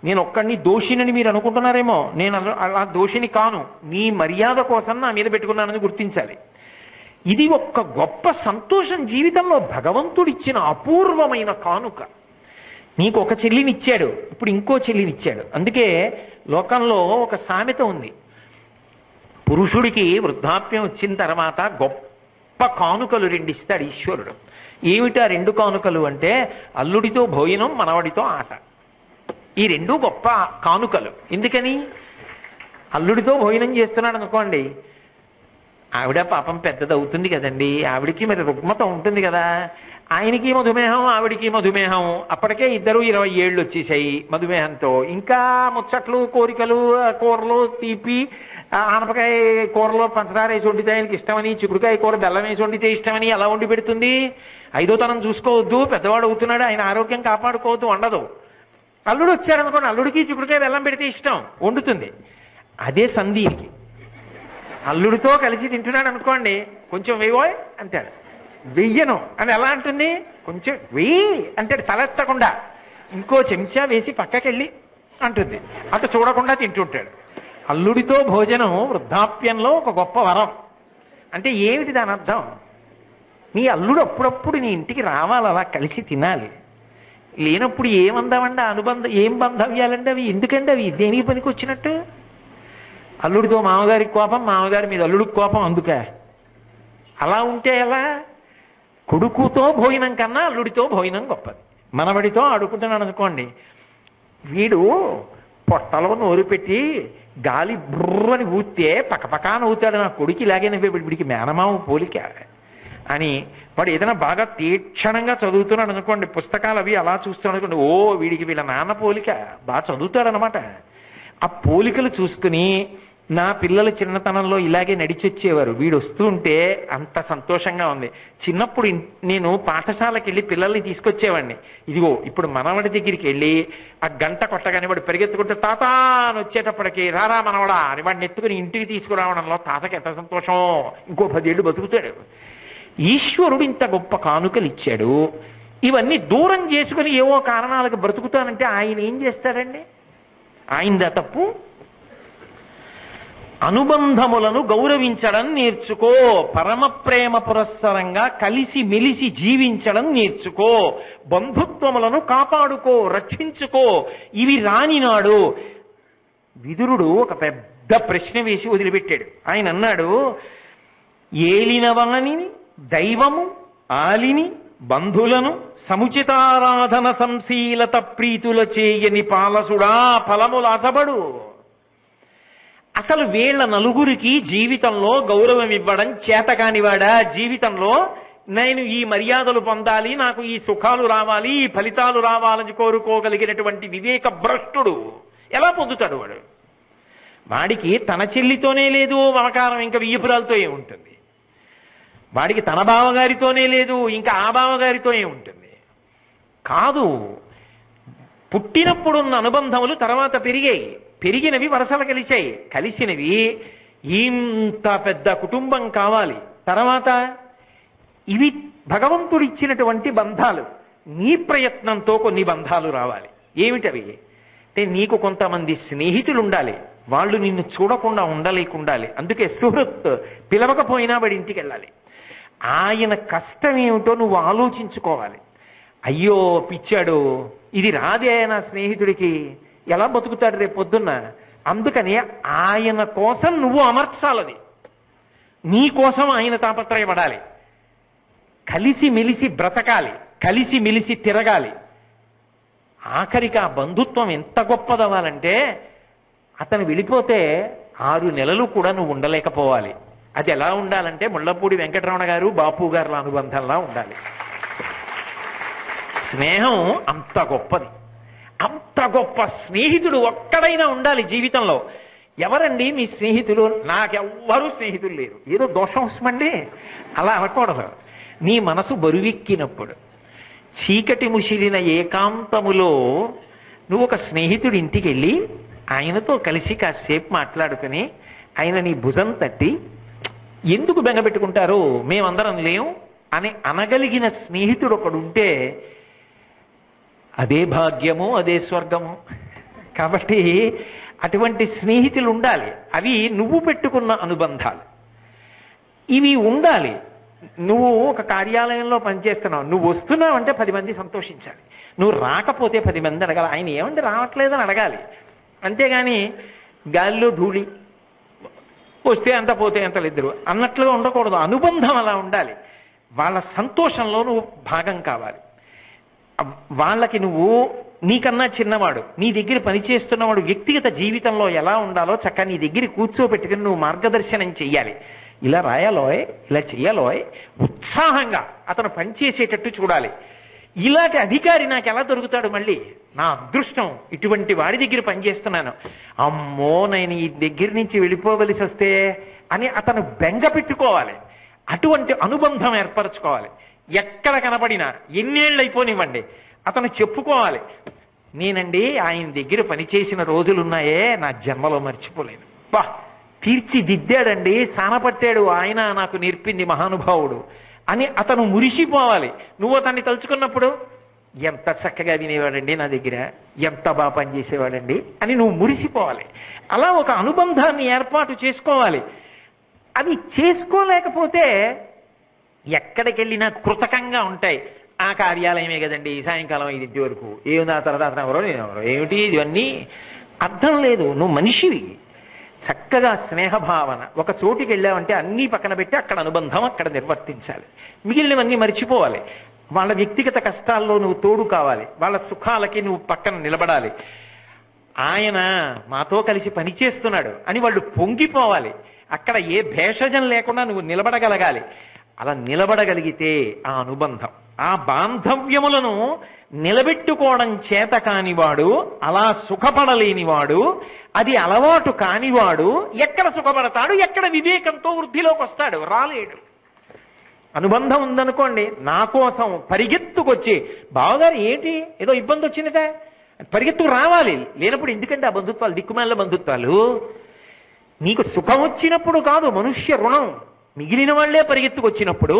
నేను ఒక్కడిని దోషినని మీరు అనుకుంటున్నారేమో. నేను అలా దోషిని కాను, మీ మర్యాద కోసం నా మీద పెట్టుకున్నానని గుర్తించాలి. ఇది ఒక్క గొప్ప సంతోషం జీవితంలో, భగవంతుడిచ్చిన అపూర్వమైన కానుక. నీకు ఒక చెల్లినిచ్చాడు, ఇప్పుడు ఇంకో చెల్లినిచ్చాడు. అందుకే లోకంలో ఒక సామెత ఉంది, పురుషుడికి వృద్ధాప్యం వచ్చిన తర్వాత గొప్ప కానుకలు రెండిస్తాడు ఈశ్వరుడు. ఏమిటా రెండు కానుకలు అంటే అల్లుడితో భోజనం, మనవడితో ఆట. ఈ రెండు గొప్ప కానుకలు. ఎందుకని? అల్లుడితో భోజనం చేస్తున్నాడు అనుకోండి, ఆవిడ పాపం పెద్దదవుతుంది కదండి, ఆవిడికి మరి రుగ్మత ఉంటుంది కదా, ఆయనకి మధుమేహం ఆవిడికి మధుమేహం, అప్పటికే ఇద్దరు 20 ఏళ్ళు వచ్చేసాయి మధుమేహంతో. ఇంకా ముచ్చట్లు కోరికలు, కూరలు తీపి, ఆనపకాయ కూరలో పంచదార వేసి వండితే ఆయనకి ఇష్టమని, చిక్కుడుకాయ కూర బెల్లం వేసి వండితే ఇష్టమని ఎలా వండి పెడుతుంది? 5వ తరం చూసుకోవద్దు, పెద్దవాడు అవుతున్నాడు, ఆయన ఆరోగ్యం కాపాడుకోవద్దు, వండదు. అల్లుడు వచ్చారనుకోండి, అల్లుడికి చిక్కుడుకాయ బెల్లం పెడితే ఇష్టం, వండుతుంది. అదే సంధీనికి అల్లుడితో కలిసి తింటున్నాడు అనుకోండి, కొంచెం వెయ్యోయ్ అంటాడు, వెయ్యను అని ఎలా అంటుంది, కొంచెం వెయ్యి అంటాడు తలెత్తకుండా, ఇంకో చెంచా వేసి పక్కకెళ్ళి అంటుంది, అటు చూడకుండా తింటుంటాడు. అల్లుడితో భోజనం వృద్ధాప్యంలో ఒక గొప్ప వరం. అంటే ఏమిటి దాని అర్థం? నీ అల్లుడు అప్పుడప్పుడు నీ ఇంటికి రావాలి, అలా కలిసి తినాలి. లేనప్పుడు ఏమందామండి అనుబంధం, ఏం బంధవ్యాలండి అవి? ఎందుకండి అవి? దేనికి పనికి వచ్చినట్టు? అల్లుడితో మామగారికి కోపం, మామగారి మీద అల్లుడికి కోపం, అందుకే అలా ఉంటే ఎలా? కొడుకుతో భోజనం కన్నా అల్లుడితో భోజనం గొప్పది. మనవడితో ఆడుకుంటున్నాను అనుకోండి, వీడు పొట్టలో నోరు పెట్టి గాలి బుర్రని ఊస్తే పక్కపక్క నవ్వుతాడు, నా కొడుకు ఇలాగే నవ్వే, వీడికి మేనమామ పోలిక అని. వాడు ఏదైనా బాగా తీక్షణంగా చదువుతున్నాడు అనుకోండి, పుస్తకాలు అవి అలా చూస్తున్నాడు అనుకోండి, ఓ వీడికి వీళ్ళ నాన్న పోలిక, బాగా చదువుతాడు అనమాట. ఆ పోలికలు చూసుకుని నా పిల్లల చిన్నతనంలో ఇలాగే నడిచొచ్చేవారు, వీడు వస్తూ ఉంటే అంత సంతోషంగా ఉంది. చిన్నప్పుడు నేను పాఠశాలకు వెళ్ళి పిల్లల్ని తీసుకొచ్చేవాడిని. ఇదిగో ఇప్పుడు మనవడి దగ్గరికి వెళ్ళి ఆ గంట కొట్టగానే వాడు పరిగెత్తుకుంటే తాత అని వచ్చేటప్పటికి రారా మనవడా అని వాడిని ఎత్తుకుని ఇంటికి తీసుకురావడంలో తాతకి ఎంత సంతోషం, ఇంకో 10 ఏళ్ళు బతుకుతాడు. ఈశ్వరుడు ఇంత గొప్ప కానుకలు ఇచ్చాడు, ఇవన్నీ దూరం చేసుకుని ఏవో కారణాలకు బ్రతుకుతానంటే ఆయన ఏం చేస్తాడండి? ఆయనదా తప్పు? అనుబంధములను గౌరవించడం నేర్చుకో, పరమ ప్రేమ పురస్సరంగా కలిసి మెలిసి జీవించడం నేర్చుకో, బంధుత్వములను కాపాడుకో, రక్షించుకో. ఇవి రానినాడు విదురుడు ఒక పెద్ద ప్రశ్న వేసి వదిలిపెట్టాడు. ఆయన అన్నాడు, ఏలినవాని దైవము ఆలిని బంధులను సముచితారాధన సంశీలత ప్రీతుల చేయని పాలసుడా ఫలములాసబడు. అసలు వీళ్ళ నలుగురికి జీవితంలో గౌరవం ఇవ్వడం చేతకానివాడా? జీవితంలో నేను ఈ మర్యాదలు పొందాలి, నాకు ఈ సుఖాలు రావాలి, ఈ ఫలితాలు రావాలని కోరుకోగలిగినటువంటి వివేక భ్రష్టుడు ఎలా పొందుతాడు? వాడికి తన చెల్లితోనే లేదు మమకారం, ఇంకా వియ్యపురాలతో ఏముంటుంది? వాడికి తన బావగారితోనే లేదు, ఇంకా ఆ బావగారితో ఏముంటుంది? కాదు, పుట్టినప్పుడున్న అనుబంధములు తర్వాత పెరిగాయి, పెరిగినవి వరసలు కలిశాయి, కలిసినవి ఇంత పెద్ద కుటుంబం కావాలి. తర్వాత ఇవి భగవంతుడిచ్చినటువంటి బంధాలు, నీ ప్రయత్నంతో కొన్ని బంధాలు రావాలి. ఏమిటవి? అంటే నీకు కొంతమంది స్నేహితులు ఉండాలి, వాళ్ళు నిన్ను చూడకుండా ఉండలేకుండాలి. అందుకే సుహృత్ పిలవకపోయినా వాడి ఇంటికి వెళ్ళాలి. ఆయన కష్టం ఏమిటో నువ్వు ఆలోచించుకోవాలి. అయ్యో పిచ్చాడు, ఇది రాదే నా స్నేహితుడికి, ఎలా బతుకుతాడు రేపు పొద్దున్న. అందుకని ఆయన కోసం నువ్వు అమర్చాలది, నీ కోసం ఆయన తాపత్రయపడాలి. కలిసి మెలిసి బ్రతకాలి, కలిసి మెలిసి తిరగాలి. ఆఖరికి ఆ బంధుత్వం ఎంత గొప్పదవ్వాలంటే అతను వెళ్ళిపోతే 6 నెలలు కూడా నువ్వు ఉండలేకపోవాలి. అది ఎలా ఉండాలంటే ముళ్ళపూడి వెంకటరమణ గారు బాపు గారుల అనుబంధంలా ఉండాలి. స్నేహం అంత గొప్పది. అంత గొప్ప స్నేహితుడు ఒక్కడైనా ఉండాలి జీవితంలో. ఎవరండి మీ స్నేహితులు? నాకెవ్వరూ స్నేహితులు లేరు. ఏదో దోషం వస్తుందండి, అలా అనకూడదు. నీ మనసు బరువెక్కినప్పుడు, చీకటి ముసిలిన ఏకాంతములో నువ్వు ఒక స్నేహితుడి ఇంటికి వెళ్ళి ఆయనతో కలిసి కాసేపు మాట్లాడుకుని ఆయన నీ భుజం తట్టి, ఎందుకు బెంగపెట్టుకుంటారు, మేమందరం లేవు అని అనగలిగిన స్నేహితుడు ఒకడుంటే అదే భాగ్యము, అదే స్వర్గము. కాబట్టి అటువంటి స్నేహితులు ఉండాలి. అవి నువ్వు పెట్టుకున్న అనుబంధాలు, ఇవి ఉండాలి. నువ్వు ఒక కార్యాలయంలో పనిచేస్తున్నావు, నువ్వు వస్తున్నావు అంటే 10 మంది సంతోషించాలి. నువ్వు రాకపోతే 10 మంది అడగాలి, ఆయన ఏమంటే రావట్లేదని అడగాలి. అంతేగాని గాలిలో ధూళి, వస్తే అంత పోతే అంతలు ఇద్దరు అన్నట్లుగా ఉండకూడదు. అనుబంధం అలా ఉండాలి. వాళ్ళ సంతోషంలో నువ్వు భాగం కావాలి. వాళ్ళకి నువ్వు నీకన్నా చిన్నవాడు, నీ దగ్గర పనిచేస్తున్నవాడు వ్యక్తిగత జీవితంలో ఎలా ఉండాలో చక్కగా నీ దగ్గర కూర్చోబెట్టుకుని నువ్వు మార్గదర్శనం చెయ్యాలి. ఇలా రాయాలోయ్, ఇలా చెయ్యాలోయ్, ఉత్సాహంగా అతను పనిచేసేటట్టు చూడాలి. ఇలాంటి అధికారి నాకు ఎలా దొరుకుతాడు? మళ్ళీ నా అదృష్టం, ఇటువంటి వాడి దగ్గర పనిచేస్తున్నాను, అమ్మో నేను ఈ దగ్గర నుంచి వెళ్ళిపోవలసి వస్తే అని అతను బెంగ పెట్టుకోవాలి. అటువంటి అనుబంధం ఏర్పరచుకోవాలి. ఎక్కడ కనపడినా ఎన్నేళ్ళు అయిపోనివ్వండి, అతను చెప్పుకోవాలి, నేనండి ఆయన దగ్గర పనిచేసిన రోజులున్నాయే నా జన్మలో మర్చిపోలేను. బా తీర్చిదిద్దాడండి, సానపట్టాడు, ఆయన నాకు నేర్పింది మహానుభావుడు అని అతను మురిసిపోవాలి. నువ్వు అతన్ని తలుచుకున్నప్పుడు ఎంత చక్కగా వినేవాడండి నా దగ్గర, ఎంత బాగా పనిచేసేవాడండి అని నువ్వు మురిసిపోవాలి. అలా ఒక అనుబంధాన్ని ఏర్పాటు చేసుకోవాలి. అది చేసుకోలేకపోతే ఎక్కడికి వెళ్ళినా కృతకంగా ఉంటాయి. ఆ కార్యాలయమే కదండి, సాయంకాలం 5 వరకు, ఏముంది ఆ తర్వాత అతను ఎవరో నేను ఎవరో, ఏమిటి ఇవన్నీ అర్థం లేదు. నువ్వు మనిషివి. చక్కగా స్నేహభావన. ఒక చోటికి వెళ్ళావంటే అన్నీ పక్కన పెట్టి అక్కడ అనుబంధం అక్కడ నిర్వర్తించాలి. మిగిలినవన్నీ మర్చిపోవాలి. వాళ్ళ వ్యక్తిగత కష్టాల్లో నువ్వు తోడు కావాలి, వాళ్ళ సుఖాలకి నువ్వు పక్కన నిలబడాలి. ఆయన మాతో కలిసి పనిచేస్తున్నాడు అని వాళ్ళు పొంగిపోవాలి. అక్కడ ఏ భేషజం లేకుండా నువ్వు నిలబడగలగాలి. అలా నిలబడగలిగితే ఆ అనుబంధం, ఆ బాంధవ్యములను నిలబెట్టుకోవడం చేత కానివాడు, అలా సుఖపడలేనివాడు, అది అలవాటు కానివాడు ఎక్కడ సుఖపడతాడు, ఎక్కడ వివేకంతో వృద్ధిలోకి వస్తాడు? రాలేడు. అనుబంధం ఉందనుకోండి, నా కోసం పరిగెత్తుకొచ్చి, బావగారు ఏంటి ఏదో ఇబ్బంది వచ్చిందట, పరిగెత్తుకు రావాలి. లేనప్పుడు ఎందుకంటే ఆ బంధుత్వాలు దిక్కుమాల బంధుత్వాలు. నీకు సుఖం వచ్చినప్పుడు కాదు మనుష్య రుణం, మిగిలిన వాళ్లే పరిగెత్తుకొచ్చినప్పుడు,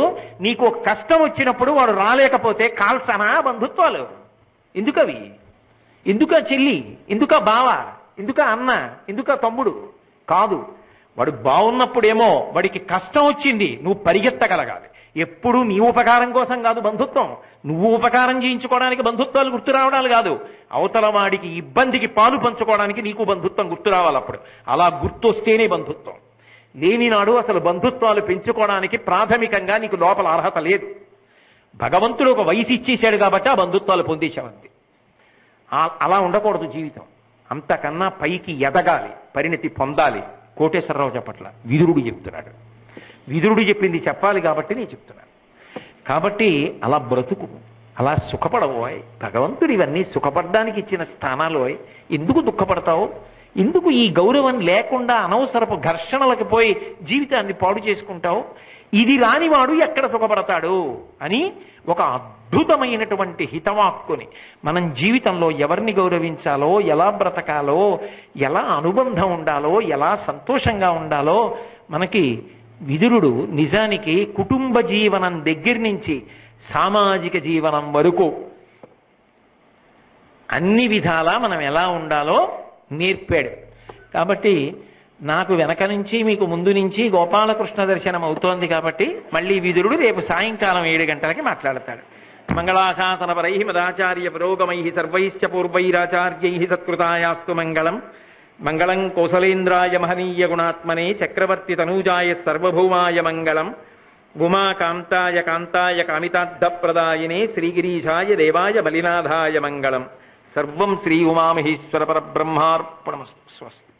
నీకు కష్టం వచ్చినప్పుడు వాడు రాలేకపోతే కాల్సనా బంధుత్వాలు? ఎందుకవి? ఎందుకా చెల్లి, ఎందుకా బావ, ఎందుకా అన్న, ఎందుకా తమ్ముడు? కాదు. వాడు బాగున్నప్పుడేమో వాడికి కష్టం వచ్చింది, నువ్వు పరిగెత్తగలగాలి. ఎప్పుడు నీ ఉపకారం కోసం కాదు బంధుత్వం, నువ్వు ఉపకారం చేయించుకోవడానికి బంధుత్వాలు గుర్తు రావడాలు కాదు, అవతల వాడికి ఇబ్బందికి పాలు పంచుకోవడానికి నీకు బంధుత్వం గుర్తు రావాలి. అప్పుడు అలా గుర్తొస్తేనే బంధుత్వం. లేనినాడు అసలు బంధుత్వాలు పెంచుకోవడానికి ప్రాథమికంగా నీకు లోపల అర్హత లేదు. భగవంతుడు ఒక వయసు ఇచ్చేశాడు కాబట్టి ఆ బంధుత్వాలు పొందేశావంతే. అలా ఉండకూడదు జీవితం. అంతకన్నా పైకి ఎదగాలి, పరిణతి పొందాలి. కోటేశ్వరరావు చెప్పట్ల, విదురుడు చెప్తున్నాడు. విదురుడు చెప్పింది చెప్పాలి కాబట్టి నేను చెప్తున్నాను. కాబట్టి అలా బ్రతుకు, అలా సుఖపడవోయ్. భగవంతుడు ఇవన్నీ సుఖపడడానికి ఇచ్చిన స్థానాలోయ్. ఎందుకు దుఃఖపడతావు? ఎందుకు ఈ గౌరవం లేకుండా అనవసరపు ఘర్షణలకు పోయి జీవితాన్ని పాడు చేసుకుంటావు? ఇది రానివాడు ఎక్కడ సుఖపడతాడు అని ఒక అద్భుతమైనటువంటి హితవాక్కుని మనం జీవితంలో ఎవరిని గౌరవించాలో, ఎలా బ్రతకాలో, ఎలా అనుబంధం ఉండాలో, ఎలా సంతోషంగా ఉండాలో మనకి విదురుడు నిజానికి కుటుంబ జీవనం దగ్గర నుంచి సామాజిక జీవనం వరకు అన్ని విధాలా మనం ఎలా ఉండాలో నేర్పాడు. కాబట్టి నాకు వెనక నుంచి మీకు ముందు నుంచి గోపాలకృష్ణ దర్శనం అవుతోంది కాబట్టి మళ్ళీ విదురుడు రేపు సాయంకాలం 7 గంటలకి మాట్లాడతాడు. మంగళాశాసనపరై మదాచార్య పురోగమై సర్వైశ్చ పూర్వైరాచార్యై సత్కృతాయాస్తు మంగళం. మంగళం కోసలేంద్రాయ మహనీయ గుణాత్మనే చక్రవర్తి తనూజాయ సర్వభౌమాయ మంగళం. ఉమాకాంతాయ కాంతాయ కామితార్థప్రదాయినే శ్రీగిరీశాయ దేవాయ బలినాథాయ మంగళం. సర్వం శ్రీ ఉమామహేశ్వర పరబ్రహ్మార్పణమస్తు. స్వస్తి.